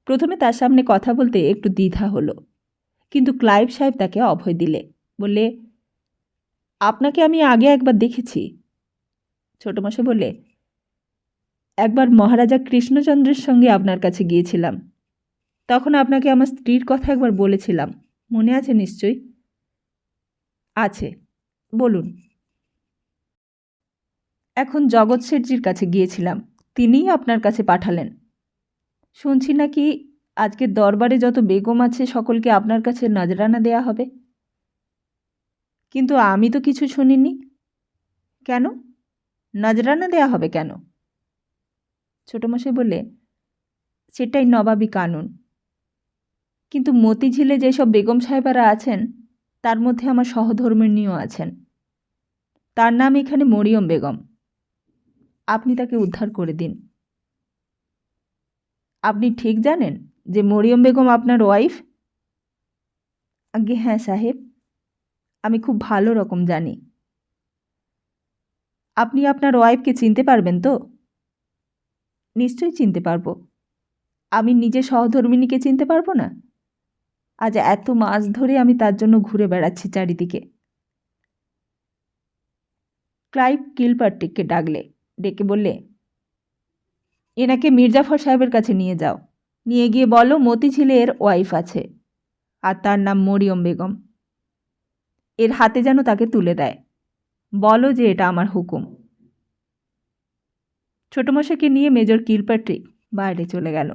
প্রথমে তার সামনে কথা বলতে একটু দ্বিধা হলো, কিন্তু ক্লাইভ সাহেব তাকে অভয় দিলে। বললে, আপনাকে আমি আগে একবার দেখেছি। ছোটমশাই বললে, একবার মহারাজা কৃষ্ণচন্দ্রের সঙ্গে আপনার কাছে গিয়েছিলাম। তখন আপনাকে আমার স্ত্রীর কথা একবার বলেছিলাম, মনে আছে নিশ্চয়ই? আছে, বলুন। এখন জগৎ শেঠজির কাছে গিয়েছিলাম, তিনিই আপনার কাছে পাঠালেন। শুনছি নাকি আজকে দরবারে যত বেগম আছে সকলকে আপনার কাছে নজরানা দেয়া হবে। কিন্তু আমি তো কিছু শুনিনি। কেন? নজরানা দেয়া হবে কেন? ছোটমশাই বললে, সেটাই নবাবী কানুন। কিন্তু মতিঝিলে যেসব বেগম সাহেবারা আছেন, তার মধ্যে আমার সহধর্মিণীও আছেন। তার নাম এখানে মরিয়ম বেগম। আপনি তাকে উদ্ধার করে দিন। আপনি ঠিক জানেন যে মরিয়ম বেগম আপনার ওয়াইফ? আজ্ঞে হ্যাঁ সাহেব, আমি খুব ভালো রকম জানি। আপনি আপনার ওয়াইফকে চিনতে পারবেন তো? নিশ্চয়ই চিনতে পারবো। আমি নিজে সহধর্মিণীকে চিনতে পারবো না? আজ এত মাস ধরে আমি তার জন্য ঘুরে বেড়াচ্ছি চারিদিকে। ক্লাইভ কিলপার্ট্রিককে ডাকলে, ডেকে বললে, এনাকে মির্জাফর সাহেবের কাছে নিয়ে যাও। নিয়ে গিয়ে বলো মতিঝিলে এর ওয়াইফ আছে, আর তার নাম মরিয়ম বেগম। এর হাতে যেন তাকে তুলে দেয়। বলো যে এটা আমার হুকুম। ছোটমশাইকে নিয়ে মেজর কিলপাট্রিক বাইরে চলে গেল।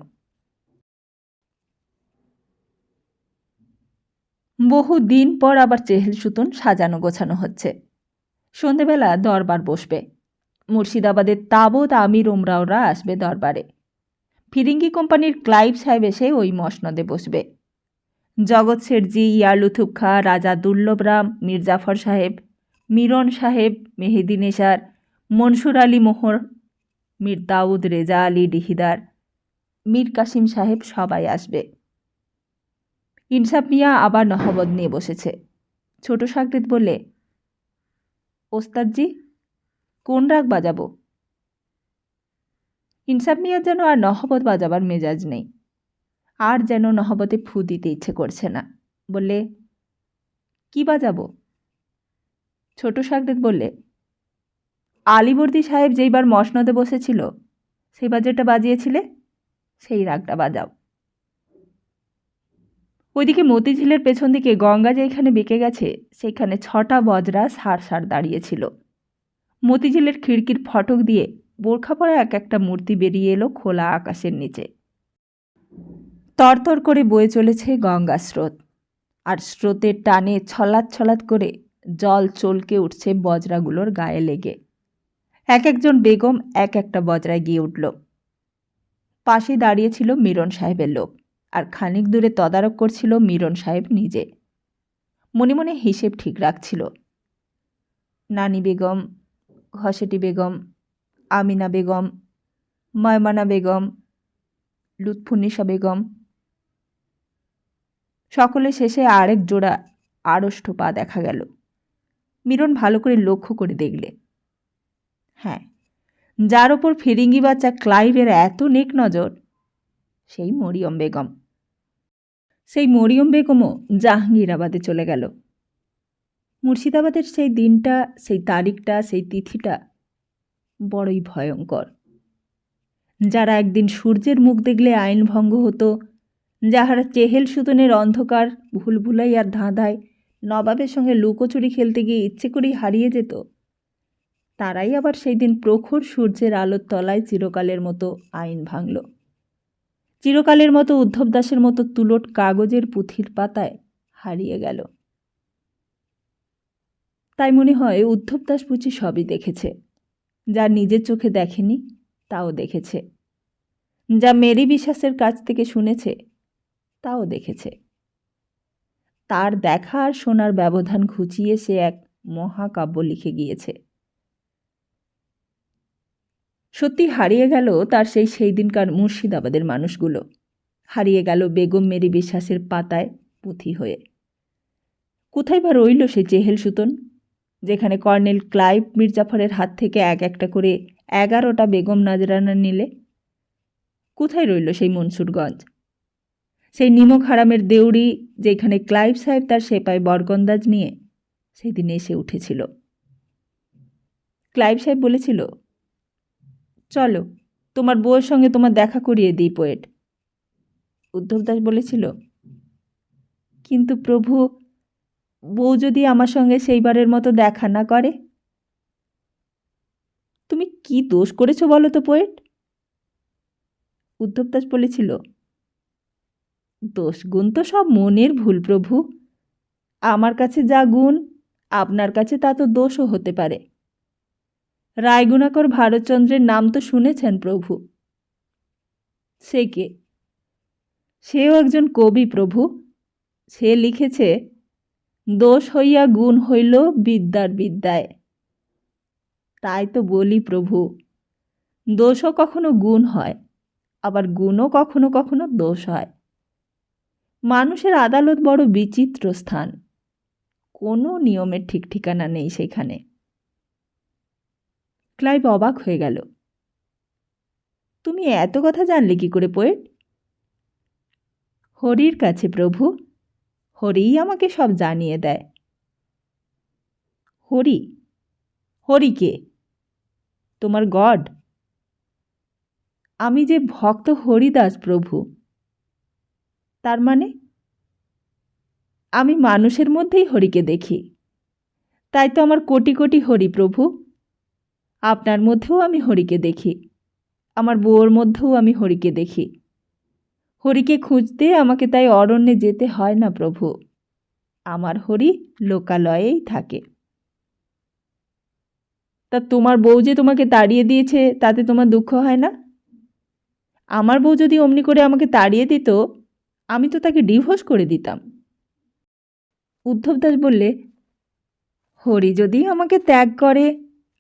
বহু দিন পর আবার চেহেল সুতন সাজানো গোছানো হচ্ছে। সন্ধেবেলা দরবার বসবে। মুর্শিদাবাদের তাবৎ আমির ওমরাওরা আসবে দরবারে। ফিরিঙ্গি কোম্পানির ক্লাইভ সাহেব এসে ওই মসনদে বসবে। জগৎ শেঠজি, ইয়ারলুথুপ খাঁ, রাজা দুর্লভরাম, মীর জাফর সাহেব, মিরন সাহেব, মেহেদি নেসার, মনসুর আলী মোহর, মীর দাউদ রেজা আলী ডিহিদার, মীর কাসিম সাহেব সবাই আসবে। ইনসাফ মিয়া আবার নহবত নিয়ে বসেছে। ছোট সাকরিত বললে, ওস্তাদজি, কোন রাগ বাজাবো? ইনসাফ মিয়ার যেন আর নহবত বাজাবার মেজাজ নেই, আর যেন নহবতে ফু দিতে ইচ্ছে করছে না। বললে, কি বাজাবো? ছোট সাকরিত বললে, আলীবর্দী সাহেব যেইবার মসনদে বসেছিল সেইবার যেটা বাজিয়েছিলে সেই রাগটা বাজাও। ওইদিকে মতিঝিলের পেছন দিকে গঙ্গা যেখানে বেঁকে গেছে সেইখানে 6টা বজরা সার সার দাঁড়িয়েছিল। মতিঝিলের খিড়কির ফটক দিয়ে বোরখা পরা এক একটা মূর্তি বেরিয়ে এলো খোলা আকাশের নিচে। তরতর করে বয়ে চলেছে গঙ্গা স্রোত, আর স্রোতের টানে ছলাৎ ছলাৎ করে জল চলকে উঠছে বজরাগুলোর গায়ে লেগে। এক একজন বেগম এক একটা বজরায় গিয়ে উঠল। পাশে দাঁড়িয়েছিল মিরন সাহেবের লোক, আর খানিক দূরে তদারক করছিল মিরন সাহেব নিজে। মনে মনে হিসেব ঠিক রাখছিল। নানি বেগম, ঘসেটি বেগম, আমিনা বেগম, ময়মানা বেগম, লুৎফুন্নিসা বেগম, সকলে শেষে আরেক জোড়া আড়ষ্ট পা দেখা গেল। মিরন ভালো করে লক্ষ্য করে দেখলে, হ্যাঁ, যার ওপর ফিরিঙ্গি বাচ্চা ক্লাইভের এত নেক নজর সেই মরিয়ম বেগম। সেই মরিয়ম বেগমও জাহাঙ্গীরাবাদে চলে গেল। মুর্শিদাবাদের সেই দিনটা, সেই তারিখটা, সেই তিথিটা বড়ই ভয়ঙ্কর। যারা একদিন সূর্যের মুখ দেখলে আইন ভঙ্গ হতো, যাহারা চেহেল সুতনের অন্ধকার ভুলভুলাইয়ার ধাঁধায় নবাবের সঙ্গে লুকোচুরি খেলতে গিয়ে ইচ্ছে করেই হারিয়ে যেত, তারাই আবার সেই দিন প্রখর সূর্যের আলোর তলায় চিরকালের মতো আইন ভাঙল। চিরকালের মতো উদ্ধব দাসের মতো তুলট কাগজের পুঁথির পাতায় হারিয়ে গেল। তাই মনে হয় উদ্ধব দাস বুঝি সবই দেখেছে। যা নিজের চোখে দেখেনি তাও দেখেছে, যা মেরি বিশ্বাসের কাছ থেকে শুনেছে তাও দেখেছে। তার দেখা আর শোনার ব্যবধান ঘুচিয়ে সে এক মহাকাব্য লিখে গিয়েছে। সত্যি হারিয়ে গেল তার সেই দিনকার মুর্শিদাবাদের মানুষগুলো, হারিয়ে গেল বেগম মেরি বিশ্বাসের পাতায় পুঁথি হয়ে। কোথায় বা রইল সেই চেহেল সুতন, যেখানে কর্নেল ক্লাইভ মির্জাফরের হাত থেকে এক একটা করে 11টা বেগম নাজরানা নিলে? কোথায় রইল সেই মনসুরগঞ্জ, সেই নিমক হারামের দেউড়ি, যেখানে ক্লাইভ সাহেব তার সেপাই বরকন্দাজ নিয়ে সেদিন এসে উঠেছিল? ক্লাইভ সাহেব বলেছিল, চলো তোমার বউয়ের সঙ্গে তোমার দেখা করিয়ে দিই পোয়েট। উদ্ধব দাস বলেছিল, কিন্তু প্রভু, বউ যদি আমার সঙ্গে সেইবারের মতো দেখা না করে? তুমি কি দোষ করেছো বলো তো পোয়েট? উদ্ধব দাস বলেছিল, দোষ গুণ তো সব মনের ভুল প্রভু। আমার কাছে যা গুণ আপনার কাছে তা তো দোষও হতে পারে। রায়গুণাকর ভারতচন্দ্রের নাম তো শুনেছেন প্রভু? সে কে? সেও একজন কবি প্রভু। সে লিখেছে, দোষ হইয়া গুণ হইল বিদ্যার বিদ্যায়। তাই তো বলি প্রভু, দোষও কখনো গুণ হয়, আবার গুণও কখনো কখনো দোষ হয়। মানুষের আদালত বড় বিচিত্র স্থান, কোনো নিয়মের ঠিক ঠিকানা নেই সেখানে। ক্লাইভ অবাক হয়ে গেল। তুমি এত কথা জানলে কি করে পোয়েট? হরির কাছে প্রভু, হরিই আমাকে সব জানিয়ে দেয়। হরি? হরি কে? তোমার গড? আমি যে ভক্ত হরিদাস প্রভু। তার মানে? আমি মানুষের মধ্যেই হরিকে দেখি, তাই তো আমার কোটি কোটি হরি প্রভু। আপনার মধ্যেও আমি হরিকে দেখি। আমার বউর মধ্যেও আমি হরিকে দেখি। হরিকে খুঁজতে আমাকে তাই অরণ্যে যেতে হয় না প্রভু। আমার হরি লোকালয়েই থাকে। তা তোমার বউ যে তোমাকে তাড়িয়ে দিয়েছে তাতে তোমার দুঃখ হয় না? আমার বউ যদি অমনি করে আমাকে তাড়িয়ে দিত, আমি তো তাকে ডিভোর্স করে দিতাম। উদ্ধব দাস বললে, হরি যদি আমাকে ত্যাগ করে,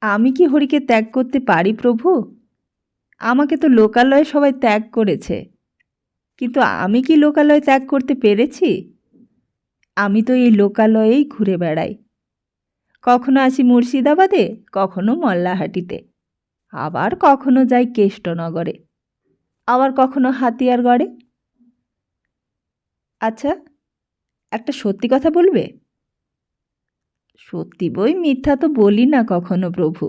আমি কি হরিকে ত্যাগ করতে পারি প্রভু? আমাকে তো লোকালয়ে সবাই ত্যাগ করেছে, কিন্তু আমি কি লোকালয় ত্যাগ করতে পেরেছি? আমি তো এই লোকালয়েই ঘুরে বেড়াই। কখনো আসি মুর্শিদাবাদে, কখনো মল্লাহাটিতে, আবার কখনো যাই কেষ্টনগরে, আবার কখনো হাতিয়ারগড়ে। আচ্ছা, একটা সত্যি কথা বলবে? সত্যি বই মিথ্যা তো বলি না কখনো প্রভু।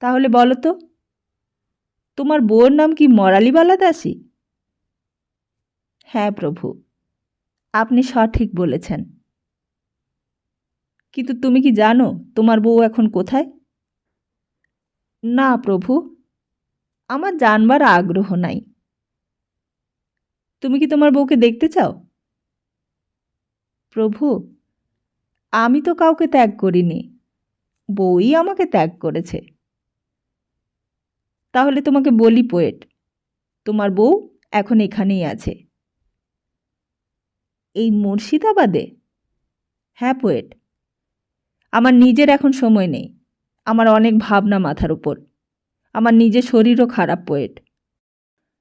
তাহলে বলো তো, তোমার বউর নাম কি মরালিবালা দাসী? হ্যাঁ প্রভু, আপনি সঠিক বলেছেন। কিন্তু তুমি কি জানো তোমার বউ এখন কোথায়? না প্রভু, আমার জানবার আগ্রহ নাই। তুমি কি তোমার বউকে দেখতে চাও? প্রভু, আমি তো কাউকে ত্যাগ করিনি, বউই আমাকে ত্যাগ করেছে। তাহলে তোমাকে বলি পোয়েট, তোমার বউ এখন এখানেই আছে। এই মুর্শিদাবাদে? হ্যাঁ পোয়েট। আমার নিজের এখন সময় নেই, আমার অনেক ভাবনা মাথার উপর, আমার নিজের শরীরও খারাপ পোয়েট।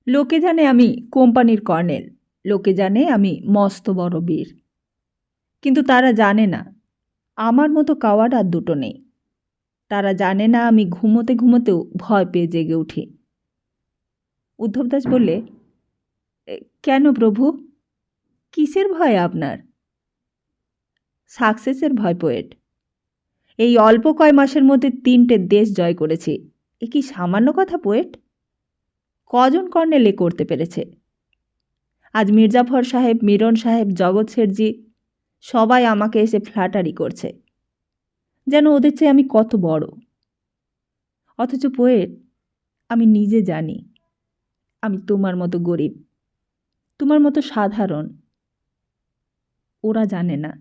লোকে জানে আমি কোম্পানির কর্নেল, লোকে জানে আমি মস্ত বড় বীর, কিন্তু তারা জানে না আমার মতো কাওয়ার্ড আর দুটো নেই। তারা জানে না আমি ঘুমোতে ঘুমোতেও ভয় পেয়ে জেগে উঠি। উদ্ধব দাস বললে, কেন প্রভু, কিসের ভয় আপনার? সাকসেসের ভয় পোয়েট। এই অল্প কয় মাসের মধ্যে 3টে দেশ জয় করেছি, এ কি সামান্য কথা পোয়েট? কজন কর্নেল এ করতে পেরেছে? আজ মির্জাফর সাহেব, মিরন সাহেব, জগৎ শেঠজি সবাই আমাকে এসে ফ্ল্যাটারি করছে, যেন ওদের চেয়ে আমি কত বড়। অথচ পোয়েট, আমি নিজে জানি আমি তোমার মতো গরিব, তোমার মতো সাধারণ। ওরা জানে না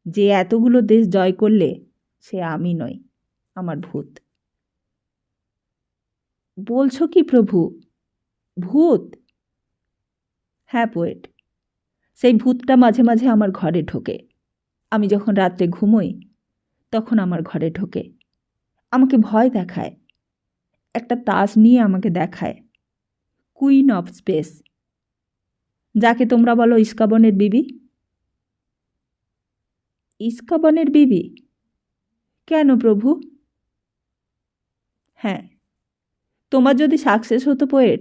যে এতগুলো দেশ জয় করলে সে আমি নই, আমার ভূত। বলছো কি প্রভু, ভূত? হ্যাঁ পোয়েট, সেই ভূতটা মাঝে মাঝে আমার ঘরে ঢোকে। আমি যখন রাত্রে ঘুমোই তখন আমার ঘরে ঢোকে, আমাকে ভয় দেখায়, একটা তাজ নিয়ে আমাকে দেখায়, কুইন অফ স্পেস, যাকে তোমরা বলো ইস্কাবনের বিবি। ইস্কাবনের বিবি? কেন প্রভু? হ্যাঁ, তোমার যদি সাকসেস হতো পোয়েট,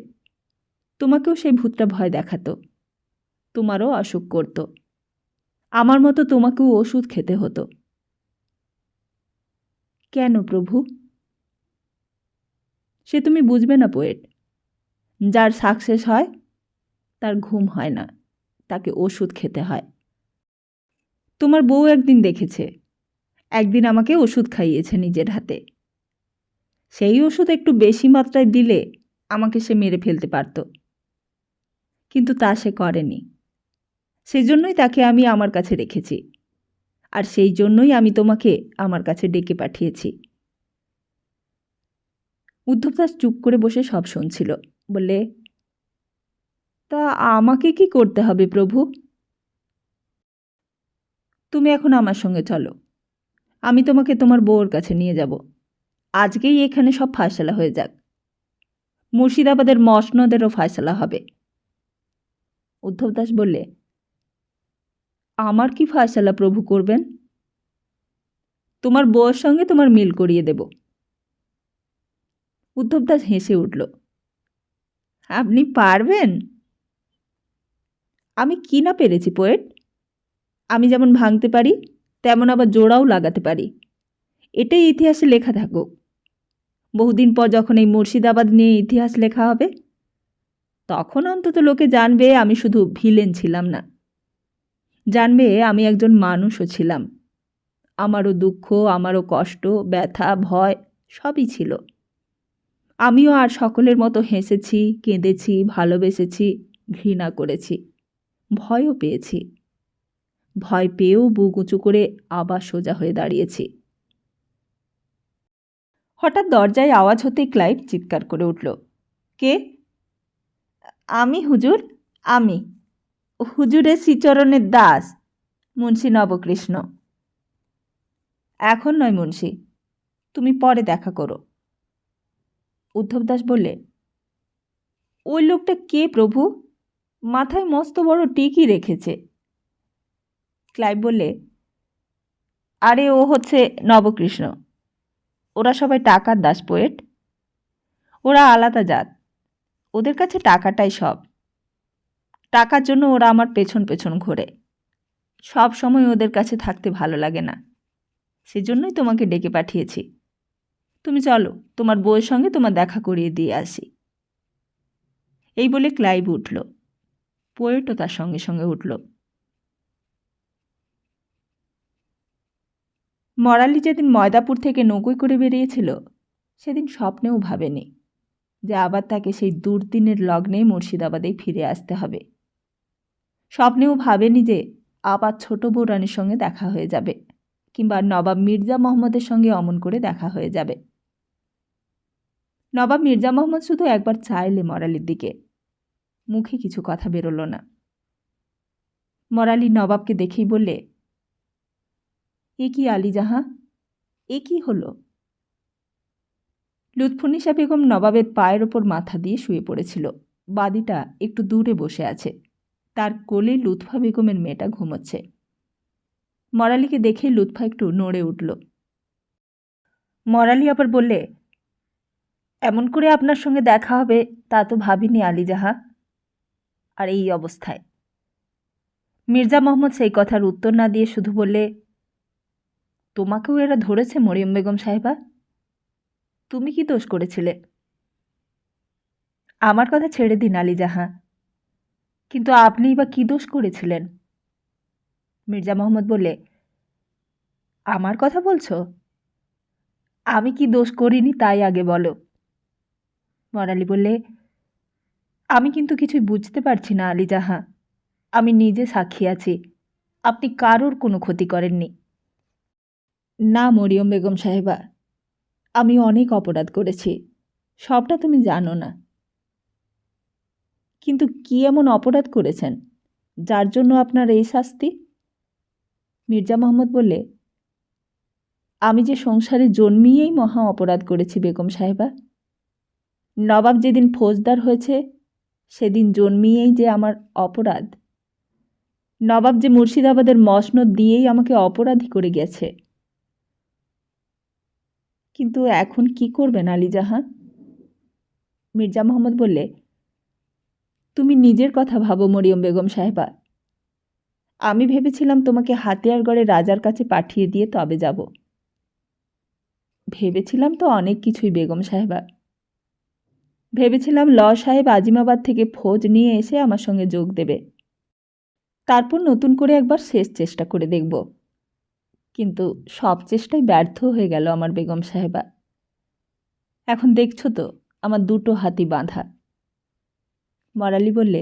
তোমাকেও সেই ভূতটা ভয় দেখাতো, তোমারও অসুখ করত, আমার মতো তোমাকেও ওষুধ খেতে হতো। কেন প্রভু? সে তুমি বুঝবে না পোয়েট। যার সাকসেস হয় তার ঘুম হয় না, তাকে ওষুধ খেতে হয়। তোমার বউ একদিন দেখেছে, একদিন আমাকে ওষুধ খাইয়েছে নিজের হাতে। সেই ওষুধ একটু বেশি মাত্রায় দিলে আমাকে সে মেরে ফেলতে পারত, কিন্তু তা সে করেনি। সেই জন্যই তাকে আমি আমার কাছে রেখেছি, আর সেই জন্যই আমি তোমাকে আমার কাছে ডেকে পাঠিয়েছি। উদ্ধব দাস চুপ করে বসে সব শুনছিল। বললে, তা আমাকে কি করতে হবে প্রভু? তুমি এখন আমার সঙ্গে চলো, আমি তোমাকে তোমার বউর কাছে নিয়ে যাব। আজকেই এখানে সব ফায়সালা হয়ে যাক, মুর্শিদাবাদের মসনদেরও ফায়সালা হবে। উদ্ধব দাস বললে, আমার কি ফায়সালা প্রভু করবেন? তোমার বউয়ের সঙ্গে তোমার মিল করিয়ে দেব। উদ্ধব দাস হেসে উঠল। আপনি পারবেন? আমি কি না পেরেছি পোয়েট? আমি যেমন ভাঙতে পারি তেমন আবার জোড়াও লাগাতে পারি। এটাই ইতিহাসে লেখা থাকুক। বহুদিন পর যখন এই মুর্শিদাবাদ নিয়ে ইতিহাস লেখা হবে, তখন অন্তত লোকে জানবে আমি শুধু ভিলেন ছিলাম না, জানবে আমি একজন মানুষও ছিলাম। আমারও দুঃখ, আমারও কষ্ট, ব্যথা, ভয় সবই ছিল। আমিও আর সকলের মতো হেসেছি, কেঁদেছি, ভালোবেসেছি, ঘৃণা করেছি, ভয়ও পেয়েছি। ভয় পেয়েও বুক উঁচু করে আবার সোজা হয়ে দাঁড়িয়েছি। হঠাৎ দরজায় আওয়াজ হতে ক্লাইভ চিৎকার করে উঠল, কে? আমি হুজুর, আমি হুজুরের শ্রীচরণের দাস, মুন্সী নবকৃষ্ণ। এখন নয় মুন্সী, তুমি পরে দেখা করো। উদ্ধব দাস বললে, ওই লোকটা কে প্রভু? মাথায় মস্ত বড় টিকি রেখেছে। ক্লাইভ বললে, আরে ও হচ্ছে নবকৃষ্ণ। ওরা সবাই টাকার দাস পোয়েট। ওরা আলাদা জাত, ওদের কাছে টাকাটাই সব। টাকার জন্য ওরা আমার পেছন পেছন ঘোরে। সব সময় ওদের কাছে থাকতে ভালো লাগে না, সেজন্যই তোমাকে ডেকে পাঠিয়েছি। তুমি চলো, তোমার বউয়ের সঙ্গে তোমার দেখা করিয়ে দিয়ে আসি। এই বলে ক্লাইভ উঠল। পোয়েটও তার সঙ্গে সঙ্গে উঠল। মরালি যেদিন ময়দাপুর থেকে নৌকোয় করে বেরিয়েছিল, সেদিন স্বপ্নেও ভাবেনি যে আবার তাকে সেই দুর্দিনের লগ্নে মুর্শিদাবাদেই ফিরে আসতে হবে। স্বপ্নেও ভাবেনি যে আবার ছোট বউ রানীর সঙ্গে দেখা হয়ে যাবে, কিংবা নবাব মির্জা মহম্মদের সঙ্গে অমন করে দেখা হয়ে যাবে। নবাব মির্জা মহম্মদ শুধু একবার চাইলে মরালির দিকে, মুখে কিছু কথা বেরোল না। মরালি নবাবকে দেখেই বললে, এ কি আলীজাহাঁ, এ কি হলো? লুৎফুন্নিসা বেগম নবাবের পায়ের ওপর মাথা দিয়ে শুয়ে পড়েছিল। বাদিটা একটু দূরে বসে আছে, তার কোলে লুৎফা বেগমের মেয়েটা ঘুমোচ্ছে। মরালিকে দেখেই লুৎফা একটু নড়ে উঠল। মরালি আবার বললে, এমন করে আপনার সঙ্গে দেখা হবে তা তো ভাবিনি আলীজাহাঁ, আর এই অবস্থায়। মির্জা মহম্মদ সেই কথার উত্তর না দিয়ে শুধু বললে, তোমাকেও এরা ধরেছে মরিয়ম বেগম সাহেবা? তুমি কি দোষ করেছিলে? আমার কথা ছেড়ে দিন আলীজাহাঁ, কিন্তু আপনিই বা কি দোষ করেছিলেন? মির্জা মহম্মদ বললে, আমার কথা বলছো? আমি কি দোষ করিনি তাই আগে বলো। মরালি বললে, আমি কিন্তু কিছুই বুঝতে পারছি না আলীজাহাঁ। আমি নিজে সাক্ষী আছি, আপনি কারোর কোনো ক্ষতি করেননি। না মরিয়ম বেগম সাহেবা, আমি অনেক অপরাধ করেছি, সবটা তুমি জানো না। কিন্তু কি এমন অপরাধ করেছেন যার জন্য আপনার এই শাস্তি? মির্জা মহম্মদ বললে, আমি যে সংসারে জন্মিয়েই মহা অপরাধ করেছি বেগম সাহেবা। নবাব যেদিন ফৌজদার হয়েছে সেদিন জন্মিয়েই যে আমার অপরাধ। নবাব যে মুর্শিদাবাদের মসনদ দিয়েই আমাকে অপরাধী করে গেছে। কিন্তু এখন কি করবেন আলীজাহাঁ? মির্জা মহম্মদ বললে, তুমি নিজের কথা ভাবো মরিয়ম বেগম সাহেবা। আমি ভেবেছিলাম তোমাকে হাতিয়ারগড়ে রাজার কাছে পাঠিয়ে দিয়ে তবে যাব। ভেবেছিলাম তো অনেক কিছুই বেগম সাহেবা। ভেবেছিলাম ল সাহেব আজিমাবাদ থেকে ফৌজ নিয়ে এসে আমার সঙ্গে যোগ দেবে, তারপর নতুন করে একবার শেষ চেষ্টা করে দেখব। কিন্তু সব চেষ্টাই ব্যর্থ হয়ে গেল আমার বেগম সাহেবা। এখন দেখছো তো আমার দুটো হাতি বাঁধা। মরালি বললে,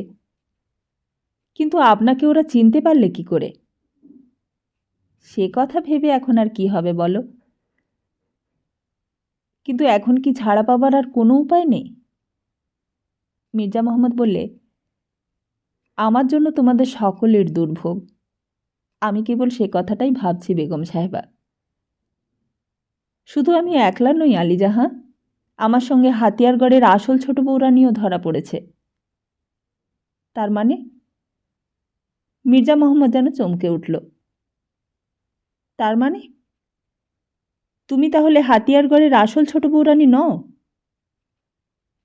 কিন্তু আপনাকে ওরা চিনতে পারলে কি করে? সে কথা ভেবে এখন আর কি হবে বলো? কিন্তু এখন কি ছাড়া পাবার আর কোনো উপায় নেই? মির্জা মহম্মদ বললে, আমার জন্য তোমাদের সকলের দুর্ভোগ, আমি কেবল সে কথাটাই ভাবছি বেগম সাহেবা। শুধু আমি একলা নই আলীজাহাঁ, আমার সঙ্গে হাতিয়ারগড়ের আসল ছোট বৌরানিও ধরা পড়েছে। তার মানে? মির্জা মহম্মদ যেন চমকে উঠল। তার মানে? তুমি তাহলে হাতিয়ারগড়ের আসল ছোট বৌরানী নও?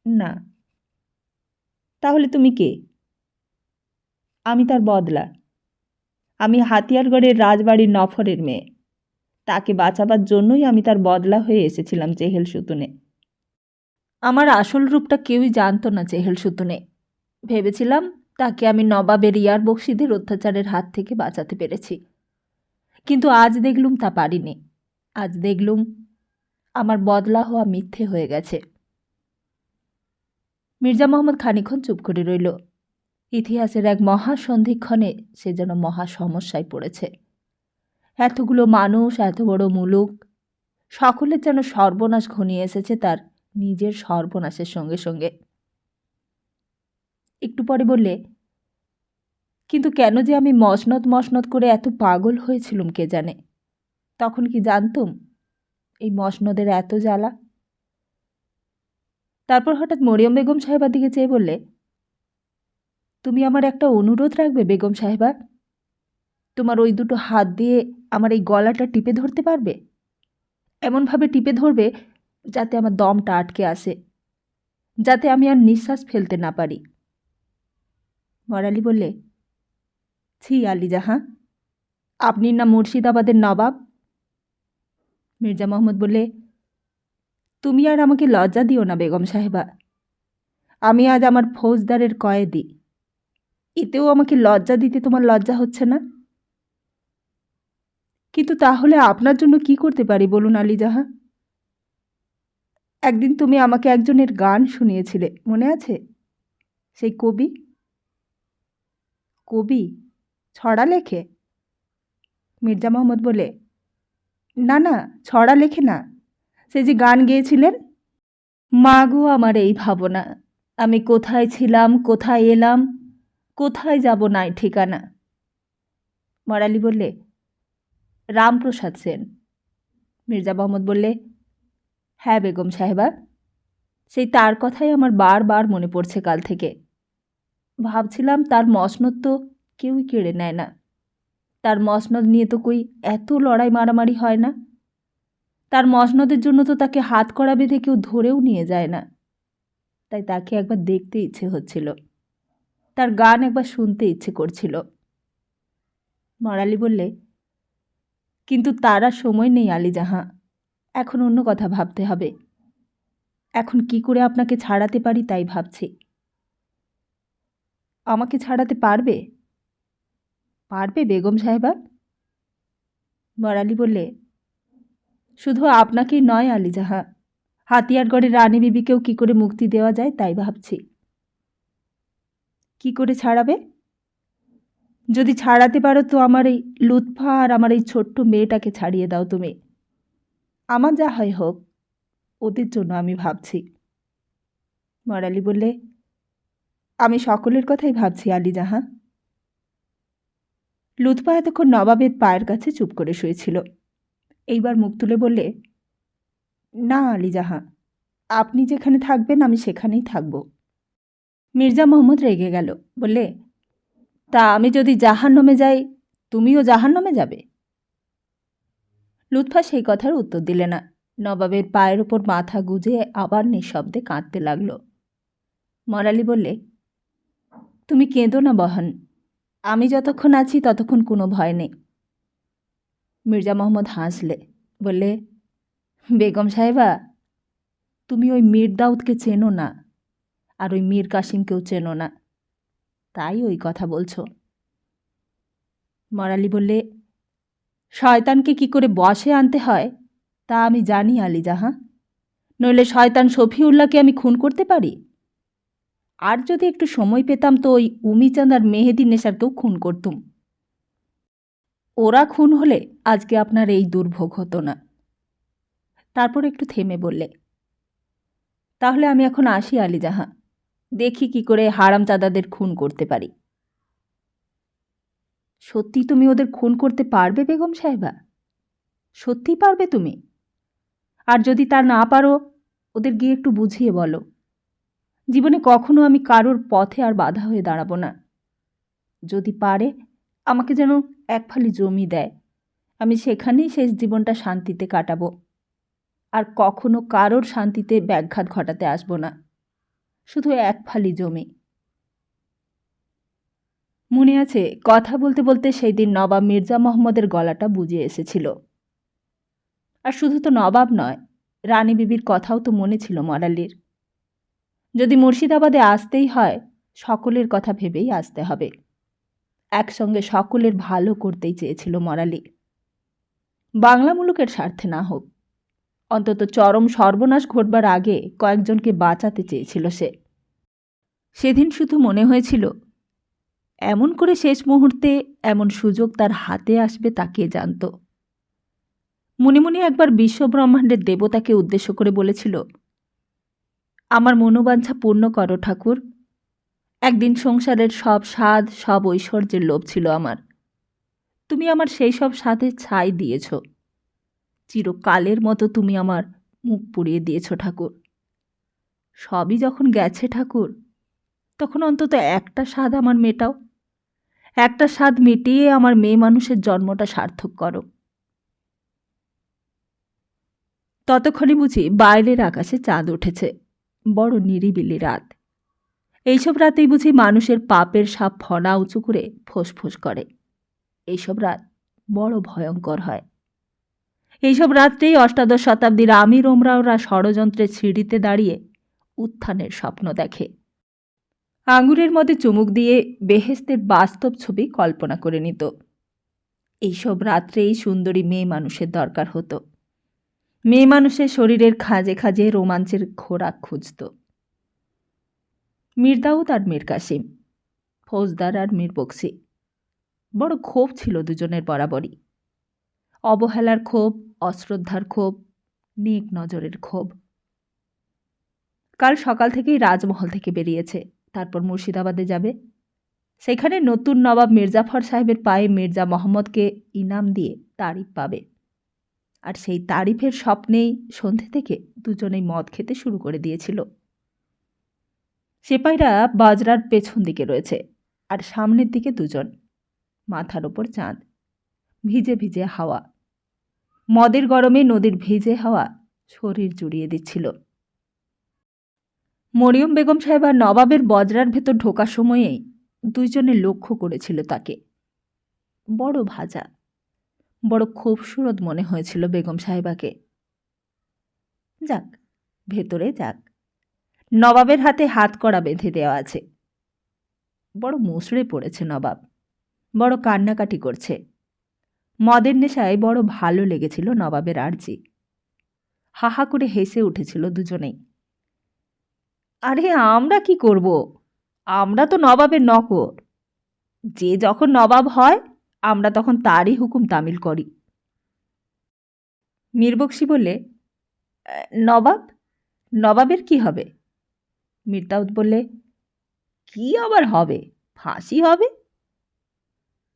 না। তাহলে তুমি কে? আমি তার বদলা। আমি হাতিয়ারগড়ের রাজবাড়ির নফরের মেয়ে। তাকে বাঁচাবার জন্যই আমি তার বদলা হয়ে এসেছিলাম চেহেল সুতুনে। আমার আসল রূপটা কেউই জানত না চেহেল সুতুনে। ভেবেছিলাম তাকে আমি নবাবের ইয়ার বক্সিদের অত্যাচারের হাত থেকে বাঁচাতে পেরেছি, কিন্তু আজ দেখলুম তা পারিনি। আজ দেখলুম আমার বদলা হওয়া মিথ্যে হয়ে গেছে। মির্জা মোহাম্মদ খানিকক্ষণ চুপ করে রইল। ইতিহাসের এক মহাসন্ধিক্ষণে সে যেন মহা সমস্যায় পড়েছে। এতগুলো মানুষ, এত বড় মুলুক, সকলের যেন সর্বনাশ ঘনিয়ে এসেছে তার নিজের সর্বনাশের সঙ্গে সঙ্গে। একটু পরে বললে, কিন্তু কেন যে আমি মসনদ মসনদ করে এত পাগল হয়েছিলুম কে জানে। তখন কি জানতুম এই মসনদের এত জ্বালা? তারপর হঠাৎ মরিয়ম বেগম সাহেবার দিকে চেয়ে বললে, তুমি আমার একটা অনুরোধ রাখবে বেগম সাহেবা? তোমার ওই দুটো হাত দিয়ে আমার এই গলাটা টিপে ধরতে পারবে? এমনভাবে টিপে ধরবে যাতে আমার দমটা আটকে আসে, যাতে আমি আর নিঃশ্বাস ফেলতে না পারি। মরালি বললে, ছি আলী জাহাঁ, আপনি না মুর্শিদাবাদের নবাব? মির্জা মোহাম্মদ বললে, তুমি আর আমাকে লজ্জা দিও না বেগম সাহেবা। আমি আজ আমার ফৌজদারের কয়েদি, এতেও আমাকে লজ্জা দিতে তোমার লজ্জা হচ্ছে না? কিন্তু তাহলে আপনার জন্য কি করতে পারি বলুন আলী জাহাঁ? একদিন তুমি আমাকে একজনের গান শুনিয়েছিলে, মনে আছে? সেই কবি কবি ছড়া লেখে? মির্জা মোহাম্মদ বলে, না না, ছড়া লেখে না, সে যে গান গেয়েছিলেন, মা গো আমার এই ভাবনা, আমি কোথায় ছিলাম, কোথায় এলাম, কোথায় যাব নাই ঠিকানা। মরালি বললে, রামপ্রসাদ সেন। মির্জা মোহাম্মদ বললে, হ্যাঁ বেগম সাহেবা, সেই তার কথাই আমার বারবার মনে পড়ছে কাল থেকে। ভাবছিলাম তার মসনদ তো কেউই কেড়ে নেয় না, তার মসনদ নিয়ে তো কই এত লড়াই মারামারি হয় না, তার মসনদের জন্য তো তাকে হাত কড়া বেঁধে কেউ ধরেও নিয়ে যায় না। তাই তাকে একবার দেখতে ইচ্ছে হচ্ছিল, তার গান একবার শুনতে ইচ্ছে করছিল। মরালি বললে, কিন্তু তার আর সময় নেই আলী জাহাঁ, এখন অন্য কথা ভাবতে হবে। এখন কি করে আপনাকে ছাড়াতে পারি তাই ভাবছি। আমাকে ছাড়াতে পারবে? পারবে বেগম সাহেবা? মরালি বললে, শুধু আপনাকেই নয় আলী জাহাঁ, হাতিয়ারগড়ের রানী বিবিকেও কি করে মুক্তি দেওয়া যায় তাই ভাবছি। কি করে ছাড়াবে? যদি ছাড়াতে পারো তো আমার এই লুৎফা আর আমার এই ছোট্ট মেয়েটাকে ছাড়িয়ে দাও তুমি। আমার যা হয় হোক, ওদের জন্য আমি ভাবছি। মরালি বললে, আমি সকলের কথাই ভাবছি আলী জাহাঁ। লুৎফা এতক্ষণ নবাবের পায়ের কাছে চুপ করে শুয়েছিল। এইবার মুখ তুলে বললে, না আলী জাহাঁ, আপনি যেখানে থাকবেন আমি সেখানেই থাকব। মির্জা মোহাম্মদ রেগে গেল, বললে, তা আমি যদি জাহান্নামে যাই, তুমিও জাহান্নামে যাবে? লুৎফা সেই কথার উত্তর দিলে না, নবাবের পায়ের ওপর মাথা গুজে আবার নিঃশব্দে কাঁদতে লাগল। মরালি বললে, তুমি কেঁদো না বহন, আমি যতক্ষণ আছি ততক্ষণ কোনো ভয় নেই। মির্জা মোহাম্মদ হাসলে, বললে, বেগম সাহেবা, তুমি ওই মীর দাউদকে চেনো না, আর ওই মীর কাসিমকেও চেনো না, তাই ওই কথা বলছো। মরালি বললে, শয়তানকে কি করে বশে আনতে হয় তা আমি জানি আলী জাহাঁ, নইলে শয়তান শফিউল্লাহকে আমি খুন করতে পারি। আর যদি একটু সময় পেতাম তো ওই উমিচাঁদ আর মেহেদি নেশারকেও খুন করতুম। ওরা খুন হলে আজকে আপনার এই দুর্ভোগ হতো না। তারপর একটু থেমে বললে, তাহলে আমি এখন আসি আলী জাহাঁ, দেখি কি করে হারামজাদাদের খুন করতে পারি। সত্যি তুমি ওদের খুন করতে পারবে বেগম সাহেবা? সত্যি পারবে তুমি? আর যদি তা না পারো, ওদের গিয়ে একটু বুঝিয়ে বলো, জীবনে কখনো আমি কারোর পথে আর বাধা হয়ে দাঁড়াবো না। যদি পারে আমাকে যেন এক ফালি জমি দেয়, আমি সেখানেই শেষ জীবনটা শান্তিতে কাটাবো, আর কখনো কারোর শান্তিতে ব্যাঘাত ঘটাতে আসবো না। শুধু এক ফালি জমি। মনে আছে কথা বলতে বলতে সেই দিন নবাব মির্জা মোহাম্মদের গলাটা বুঝে এসেছিল। আর শুধু তো নবাব নয়, রানী বিবির কথাও তো মনে ছিল মরালির। যদি মুর্শিদাবাদে আসতেই হয়, সকলের কথা ভেবেই আসতে হবে। একসঙ্গে সকলের ভালো করতেই চেয়েছিল মরালি। বাংলা মুলুকের স্বার্থে না হোক, অন্তত চরম সর্বনাশ ঘটবার আগে কয়েকজনকে বাঁচাতে চেয়েছিল সে। সেদিন শুধু মনে হয়েছিল এমন করে শেষ মুহূর্তে এমন সুযোগ তার হাতে আসবে তা কে জানত। মনে মনে একবার বিশ্বব্রহ্মাণ্ডের দেবতাকে উদ্দেশ্য করে বলেছিল, আমার মনোবাঞ্ছা পূর্ণ করো ঠাকুর। একদিন সংসারের সব স্বাদ সব ঐশ্বর্যের লোভ ছিল আমার, তুমি আমার সেই সব স্বাদে ছাই দিয়েছ। চিরকালের মতো তুমি আমার মুখ পুড়িয়ে দিয়েছ ঠাকুর। সবই যখন গেছে ঠাকুর, তখন অন্তত একটা স্বাদ আমার মেটাও। একটা স্বাদ মিটিয়ে আমার মেয়ে মানুষের জন্মটা সার্থক করো। ততক্ষণে বুঝি বাইরের আকাশে চাঁদ উঠেছে। বড় নিরিবিলি রাত। এইসব রাতেই বুঝি মানুষের পাপের সাপ ফনা উঁচু করে ফোঁস করে। এইসব রাত বড় ভয়ঙ্কর হয়। এইসব রাত্রেই অষ্টাদশ শতাব্দীর আমির ওমরাওরা ষড়যন্ত্রের সিঁড়িতে দাঁড়িয়ে উত্থানের স্বপ্ন দেখে। আঙুরের মধ্যে চুমুক দিয়ে বেহেশতের বাস্তব ছবি কল্পনা করে নিত। এইসব রাত্রেই সুন্দরী মেয়ে মানুষের দরকার হতো। মেয়ে মানুষের শরীরের খাঁজে খাঁজে রোমাঞ্চের খোরাক খুঁজত। মীর দাউদ আর মীর কাসিম, ফৌজদার আর মীর বক্সি। বড় ক্ষোভ ছিল দুজনের বরাবরই। অবহেলার ক্ষোভ, অশ্রদ্ধার ক্ষোভ, নেক নজরের ক্ষোভ। কাল সকাল থেকেই রাজমহল থেকে বেরিয়েছে, তারপর মুর্শিদাবাদে যাবে। সেখানে নতুন নবাব মির্জাফর সাহেবের পায়ে মির্জা মোহাম্মদকে ইনাম দিয়ে তারিফ পাবে। আর সেই তারিফের স্বপ্নেই সন্ধে থেকে দুজনেই মদ খেতে শুরু করে দিয়েছিল। সেপাইরা বাজরার পেছন দিকে রয়েছে, আর সামনের দিকে দুজন। মাথার ওপর চাঁদ, ভিজে ভিজে হাওয়া। মদের গরমে নদীর ভিজে হাওয়া শরীর জুড়িয়ে দিচ্ছিল। মরিয়ম বেগম সাহেবা নবাবের বজরার ভেতর ঢোকার সময়েই দুইজনে লক্ষ্য করেছিল তাকে। বড় ভাজা, বড় খুবসুরত মনে হয়েছিল বেগম সাহেবাকে। যাক, ভেতরে যাক, নবাবের হাতে হাত কড়া বেঁধে দেওয়া আছে। বড় মুচড়ে পড়েছে নবাব, বড় কান্নাকাটি করছে। মদের নেশায় বড় ভালো লেগেছিল নবাবের আর্জি। হাহা করে হেসে উঠেছিল দুজনেই। আরে আমরা কি করব, আমরা তো নবাবের নকর। যে যখন নবাব হয় আমরা তখন তারই হুকুম তামিল করি। মীর বক্সি বললে, নবাব, নবাবের কি হবে? মীর দাউদ বললে, কি আবার হবে, ফাঁসি হবে।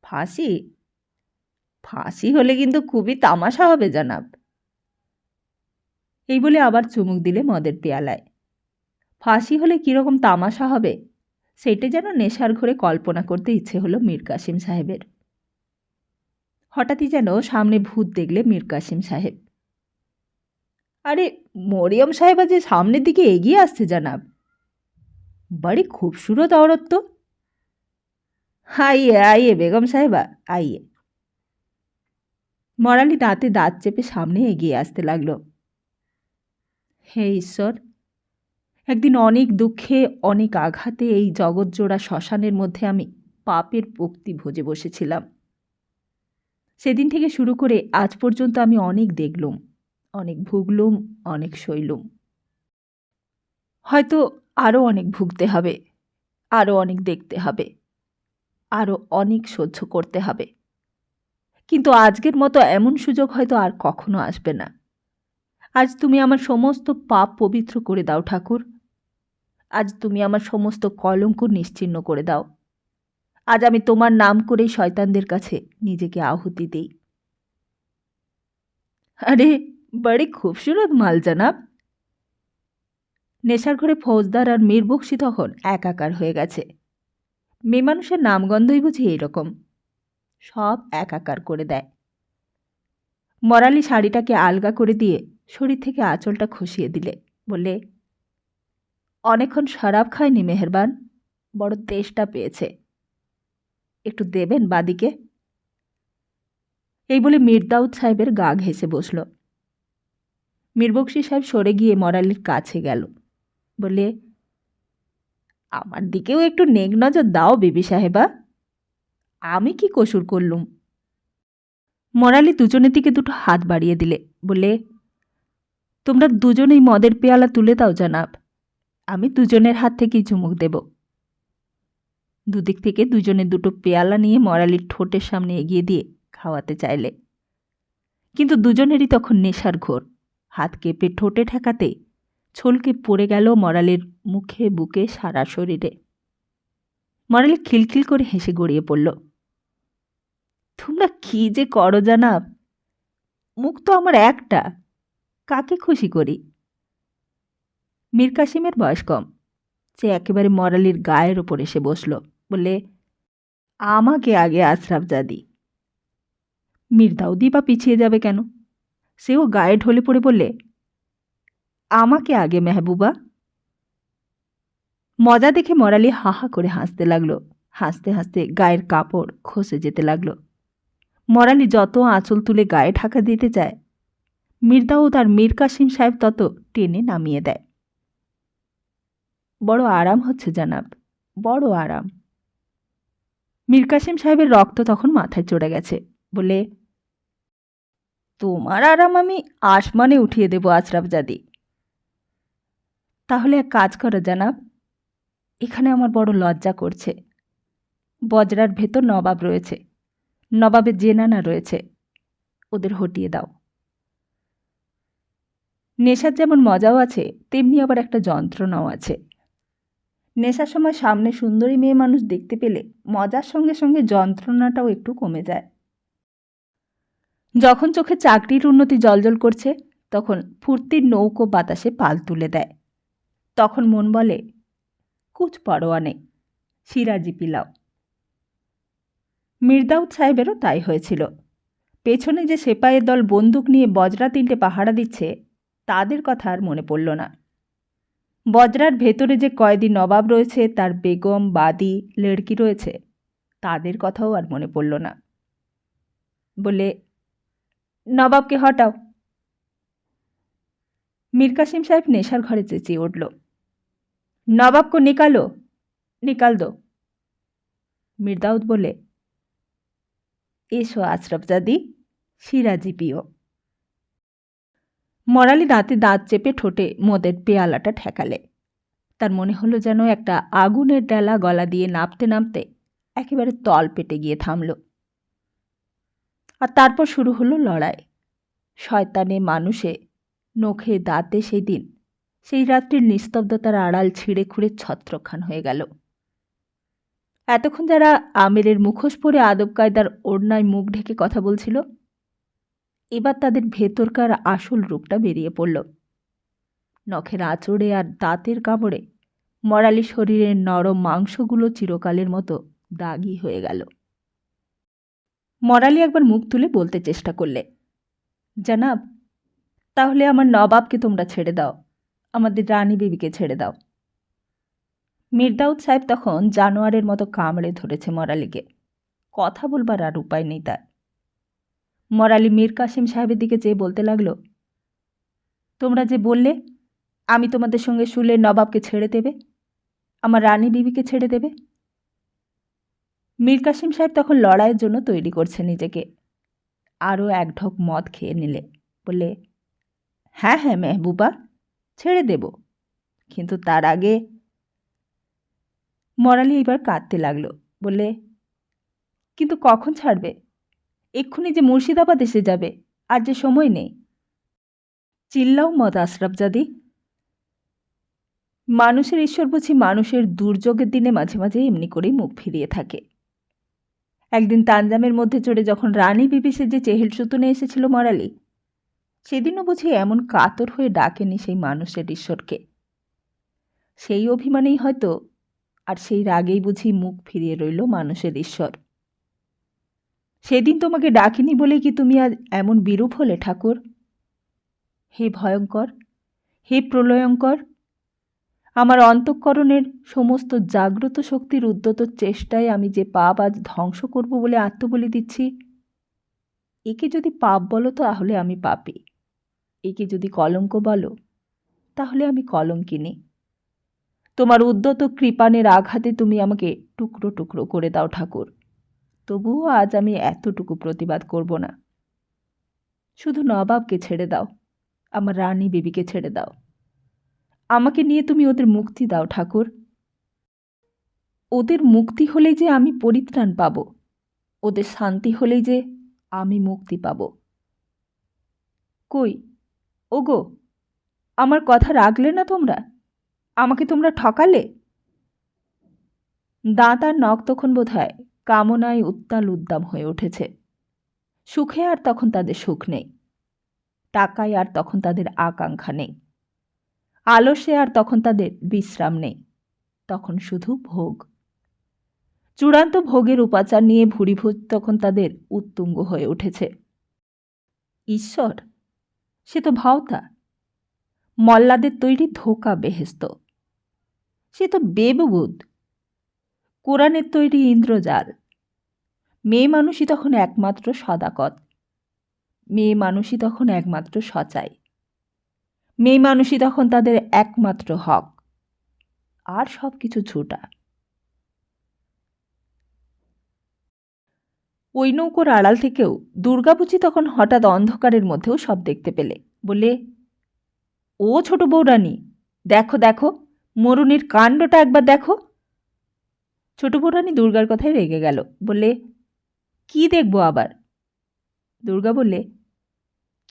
ফাঁসি? ফাঁসি হলে কিন্তু খুবই তামাশা হবে জানাব। এই বলে আবার চুমুক দিলে মদের পেয়ালায়। ফাঁসি হলে কীরকম তামাশা হবে সেটা যেন নেশার ঘরে কল্পনা করতে ইচ্ছে হলো মীর কাসিম সাহেবের। হঠাৎই যেন সামনে ভূত দেখলে মীর কাসিম সাহেব। আরে মরিয়ম সাহেবা যে সামনের দিকে এগিয়ে আসছে জানাব। বড়ি খুবসুরত औरत তো। আইয়ে আইয়ে বেগম সাহেবা আইয়ে। মরালি দাঁতে দাঁত চেপে সামনে এগিয়ে আসতে লাগল। হে ঈশ্বর, একদিন অনেক দুঃখে অনেক আঘাতে এই জগৎজোড়া শ্মশানের মধ্যে আমি পাপের পোক্তি ভোজে বসেছিলাম। সেদিন থেকে শুরু করে আজ পর্যন্ত আমি অনেক দেখলুম, অনেক ভুগলুম, অনেক সইলুম। হয়তো আরও অনেক ভুগতে হবে, আরও অনেক দেখতে হবে, আরও অনেক সহ্য করতে হবে। কিন্তু আজকের মতো এমন সুযোগ হয়তো আর কখনো আসবে না। আজ তুমি আমার সমস্ত পাপ পবিত্র করে দাও ঠাকুর। আজ তুমি আমার সমস্ত কলঙ্ক নিশ্চিহ্ন করে দাও। আজ আমি তোমার নাম করেই শয়তানদের কাছে নিজেকে আহুতি দেই। আরে বড়ি খুবসুরত মাল জানাব। নেশার ঘরে ফৌজদার আর মীর বক্সি তখন একাকার হয়ে গেছে। মেয়ে মানুষের নামগন্ধই বুঝি এইরকম, সব একাকার করে দেয়। মরালি শাড়িটাকে আলগা করে দিয়ে শরীর থেকে আঁচলটা খসিয়ে দিলে, বললে, অনেকক্ষণ শরাব খায়নি মেহেরবান, বড় তেষ্টা পেয়েছে, একটু দেবেন বাদিকে। এই বলে মীর দাউদ সাহেবের গা ঘেঁষে বসল। মীর বক্সি সাহেব সরে গিয়ে মরালির কাছে গেল, বলে, আমার দিকেও একটু নেক নজর দাও বিবি সাহেবা, আমি কি কসুর করলুম? মরালি দুজনের দিকে দুটো হাত বাড়িয়ে দিলে, বলে, তোমরা দুজনেই মদের পেয়ালা তুলে দাও জানাব, আমি দুজনের হাত থেকেই চুমুক দেব, দুদিক থেকে দুজনে দুটো পেয়ালা নিয়ে মরালির ঠোঁটের সামনে এগিয়ে দিয়ে খাওয়াতে চাইলে, কিন্তু দুজনেরই তখন নেশার ঘোর। হাত কেঁপে ঠোঁটে ঠেকাতে ছলকে পড়ে গেল মরালির মুখে, বুকে, সারা শরীরে। মরালি খিলখিল করে হেসে গড়িয়ে পড়ল। তোমরা কি যে করো জানাব, মুখ তো আমার একটা, কাকে খুশি করি? মীর কাসিমের বয়স কম, সে একেবারে মরালির গায়ের ওপর এসে বসল, বলে, আমাকে আগে আশরাফ জাদি। মীর দাউদি বা পিছিয়ে যাবে কেন? সেও গায়ে ঢলে পড়ে বললে, আমাকে আগে মেহবুবা। মজা দেখে মরালি হা হা করে হাসতে লাগলো। হাসতে হাসতে গায়ের কাপড় খসে যেতে লাগলো। মরালি যত আঁচল তুলে গায়ে ঢাকা দিতে চায়, মীর দাউদ আর মীর কাসিম সাহেব তত টেনে নামিয়ে দেয়। বড় আরাম হচ্ছে জানাব, বড় আরাম। মীর কাসিম সাহেবের রক্ত তখন মাথায় চড়ে গেছে, বলে, তোমার আরাম আমি আসমানে উঠিয়ে দেব আশরাফ জাদি। তাহলে এক কাজ করো জানাব, এখানে আমার বড় লজ্জা করছে। বজরার ভেতর নবাব রয়েছে, নবাবের জেনানা রয়েছে, ওদের হটিয়ে দাও। নেশার যেমন মজাও আছে, তেমনি আবার একটা যন্ত্রণাও আছে। নেশার সময় সামনে সুন্দরী মেয়ে মানুষ দেখতে পেলে মজার সঙ্গে সঙ্গে যন্ত্রণাটাও একটু কমে যায়। যখন চোখে চাকরির উন্নতি জলজল করছে, তখন ফুর্তির নৌকো বাতাসে পাল তুলে দেয়। তখন মন বলে, কুছ পরোয়া নেই, সিরাজি পিলাও। মীর দাউদ সাহেবেরও তাই হয়েছিল। পেছনে যে সেপাইয়ের দল বন্দুক নিয়ে বজরা তিনটে পাহারা দিচ্ছে, তাদের কথা আর মনে পড়ল না। বজরার ভেতরে যে কয়েদি নবাব রয়েছে, তার বেগম, বাদী, লেড়কি রয়েছে, তাদের কথাও আর মনে পড়ল না। বলে, নবাবকে হটাও। মীর কাসিম সাহেব নেশার ঘরে চেঁচিয়ে উঠল, নবাবকে নিকালো, নিকাল দো। মীর দাউদ বলে, এসো আশরাফ জাদি, সিরাজি পিও। মরালি দাঁতে দাঁত চেপে ঠোঁটে মদের পেয়ালাটা ঠেকালে। তার মনে হলো যেন একটা আগুনের ডেলা গলা দিয়ে নামতে নামতে একেবারে তল পেটে গিয়ে থামল। আর তারপর শুরু হলো লড়াই। শয়তানে মানুষে, নখে দাঁতে সেই দিন, সেই রাত্রির নিস্তব্ধতার আড়াল ছিঁড়ে খুঁড়ে ছত্রখান হয়ে গেল। এতক্ষণ যারা আমেরের মুখোশ পরে আদব কায়দার ওড়নায় মুখ ঢেকে কথা বলছিল, এবার তাদের ভেতরকার আসল রূপটা বেরিয়ে পড়ল। নখের আঁচড়ে আর দাঁতের কামড়ে মরালি শরীরের নরম মাংসগুলো চিরকালের মতো দাগি হয়ে গেল। মরালি একবার মুখ তুলে বলতে চেষ্টা করলে, জানাব, তাহলে আমার নবাবকে তোমরা ছেড়ে দাও, আমাদের রানী বিবিকে ছেড়ে দাও। মীর দাউদ সাহেব তখন জানোয়ারের মতো কামড়ে ধরেছে মরালিকে। কথা বলবার আর উপায় নেই তার। মরালি মীর কাসিম সাহেবের দিকে চেয়ে বলতে লাগল, তোমরা যে বললে আমি তোমাদের সঙ্গে শুলে নবাবকে ছেড়ে দেবে, আমার রানী বিবিকে ছেড়ে দেবে। মীর কাসিম সাহেব তখন লড়াইয়ের জন্য তৈরি করছে নিজেকে। আরও এক ঢোক মদ খেয়ে নিলে, বলে, হ্যাঁ হ্যাঁ মেহবুবা, ছেড়ে দেব, কিন্তু তার আগে। মরালি এবার কাঁদতে লাগলো, বলে, কিন্তু কখন ছাড়বে? এক্ষুনি যে মুর্শিদাবাদ এসে যাবে, আর যে সময় নেই। চিল্লাও মত আশরাফ জাদি। মানুষের ঈশ্বর বুঝি মানুষের দুর্যোগের দিনে মাঝে মাঝে এমনি করেই মুখ ফিরিয়ে থাকে। একদিন তানজামের মধ্যে চড়ে যখন রানী বিবি যে চেহেল সুতুনে এসেছিল মরালি, সেদিনও বুঝি এমন কাতর হয়ে ডাকেনি সেই মানুষের ঈশ্বরকে। সেই অভিমানেই হয়তো, আর সেই রাগেই বুঝি মুখ ফিরিয়ে রইল মানুষের ঈশ্বর। সেদিন তোমাকে ডাকিনি বলেই কি তুমি আজ এমন বিরূপ হলে ঠাকুর? হে ভয়ঙ্কর, হে প্রলয়ঙ্কর, আমার অন্তঃকরণের সমস্ত জাগ্রত শক্তির উদ্যত চেষ্টায় আমি যে পাপ আজ ধ্বংস করব বলে আত্মবলি দিচ্ছি, একে যদি পাপ বলো তাহলে আমি পাপী, একে যদি কলঙ্ক বলো তাহলে আমি কলঙ্কিনী। তোমার উদ্যত কৃপাণের আঘাতে তুমি আমাকে টুকরো টুকরো করে দাও ঠাকুর, তবুও আজ আমি এতটুকু প্রতিবাদ করব না। শুধু নবাবকে ছেড়ে দাও, আমার রানী বিবিকে ছেড়ে দাও, আমাকে নিয়ে তুমি ওদের মুক্তি দাও ঠাকুর। ওদের মুক্তি হলেই যে আমি পরিত্রাণ পাব, ওদের শান্তি হলেই যে আমি মুক্তি পাব। কই ওগো, আমার কথা রাখলে না তোমরা? আমাকে তোমরা ঠকালে। দাঁত আর নখ তখন বোধহয় কামনায় উত্তাল উদ্দাম হয়ে উঠেছে। সুখে আর তখন তাদের সুখ নেই, টাকায় আর তখন তাদের আকাঙ্ক্ষা নেই, আলসে আর তখন তাদের বিশ্রাম নেই, তখন শুধু ভোগ। চূড়ান্ত ভোগের উপাচার নিয়ে ভুরিভোজ তখন তাদের উত্তুঙ্গ হয়ে উঠেছে। ঈশ্বর সে তো ভাওতা, মল্লাদের তৈরি ধোকা বেহেস্ত। সে তো বেবুদ, কোরআনের তৈরি ইন্দ্রজাল। মেয়ে মানুষই তখন একমাত্র সদাকত, মেয়ে মানুষই তখন একমাত্র সচাই, মেয়ে মানুষই তখন তাদের একমাত্র হক, আর সব কিছু ঝুটা। ওই নৌকোর আড়াল থেকেও দুর্গাবুচি তখন হঠাৎ অন্ধকারের মধ্যেও সব দেখতে পেলে। বলে, ও ছোট বৌরানী, দেখো দেখো, মরুনির কাণ্ডটা একবার দেখো। ছোট বৌরানী দুর্গার কথায় রেগে গেল। বলে, কি দেখবো আবার? দুর্গা বললে,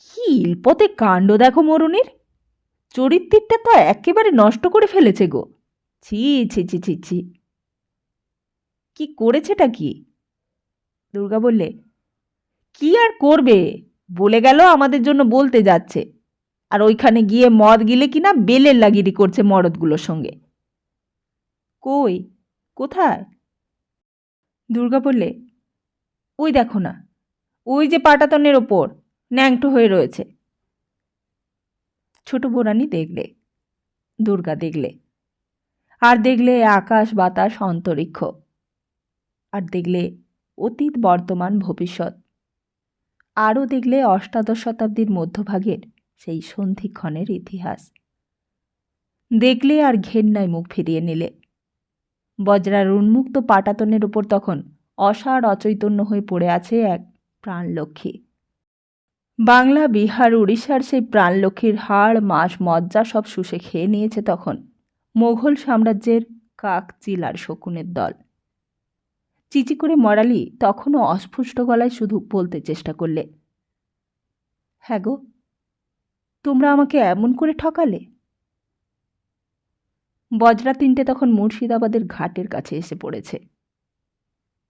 কি ইলপতে কাণ্ড দেখো মরুনির, চরিত্রটা তো একেবারে নষ্ট করে ফেলেছে গো। ছি ছি ছি ছি ছি। কি করেছেটা কি? দুর্গা বললে, কি আর করবে, বলে গেল আমাদের জন্য বলতে যাচ্ছে, আর ওইখানে গিয়ে মদ গিলে কিনা বেলের লাগিরি করছে মরদগুলোর সঙ্গে। কই, কোথায়? দুর্গা বললে, ওই দেখো না, ওই যে পাটাতনের ওপর ন্যাংটো হয়ে রয়েছে। ছোট বোরানি দেখলে, দুর্গা দেখলে, আর দেখলে আকাশ বাতাস অন্তরিক্ষ, আর দেখলে অতীত বর্তমান ভবিষ্যৎ, আরও দেখলে অষ্টাদশ শতাব্দীর মধ্যভাগের সেই সন্ধিক্ষণের ইতিহাস। দেখলে আর ঘেন্নায় মুখ ফিরিয়ে নিলে। বজ্রার উন্মুক্ত পাটাতনের ওপর তখন অসাড় অচৈতন্য হয়ে পড়ে আছে এক প্রাণলক্ষ্মী। বাংলা, বিহার, উড়িষ্যার সেই প্রাণলক্ষ্মীর হাড় মাস মজ্জা সব শুষে খেয়ে নিয়েছে তখন মোঘল সাম্রাজ্যের কাক, চিল আর শকুনের দল। চিচি করে মরালি তখনও অস্ফুষ্ট গলায় শুধু বলতে চেষ্টা করলে, হ্যাঁ গো, তোমরা আমাকে এমন করে ঠকালে। বজরা তিনটে তখন মুর্শিদাবাদের ঘাটের কাছে এসে পড়েছে।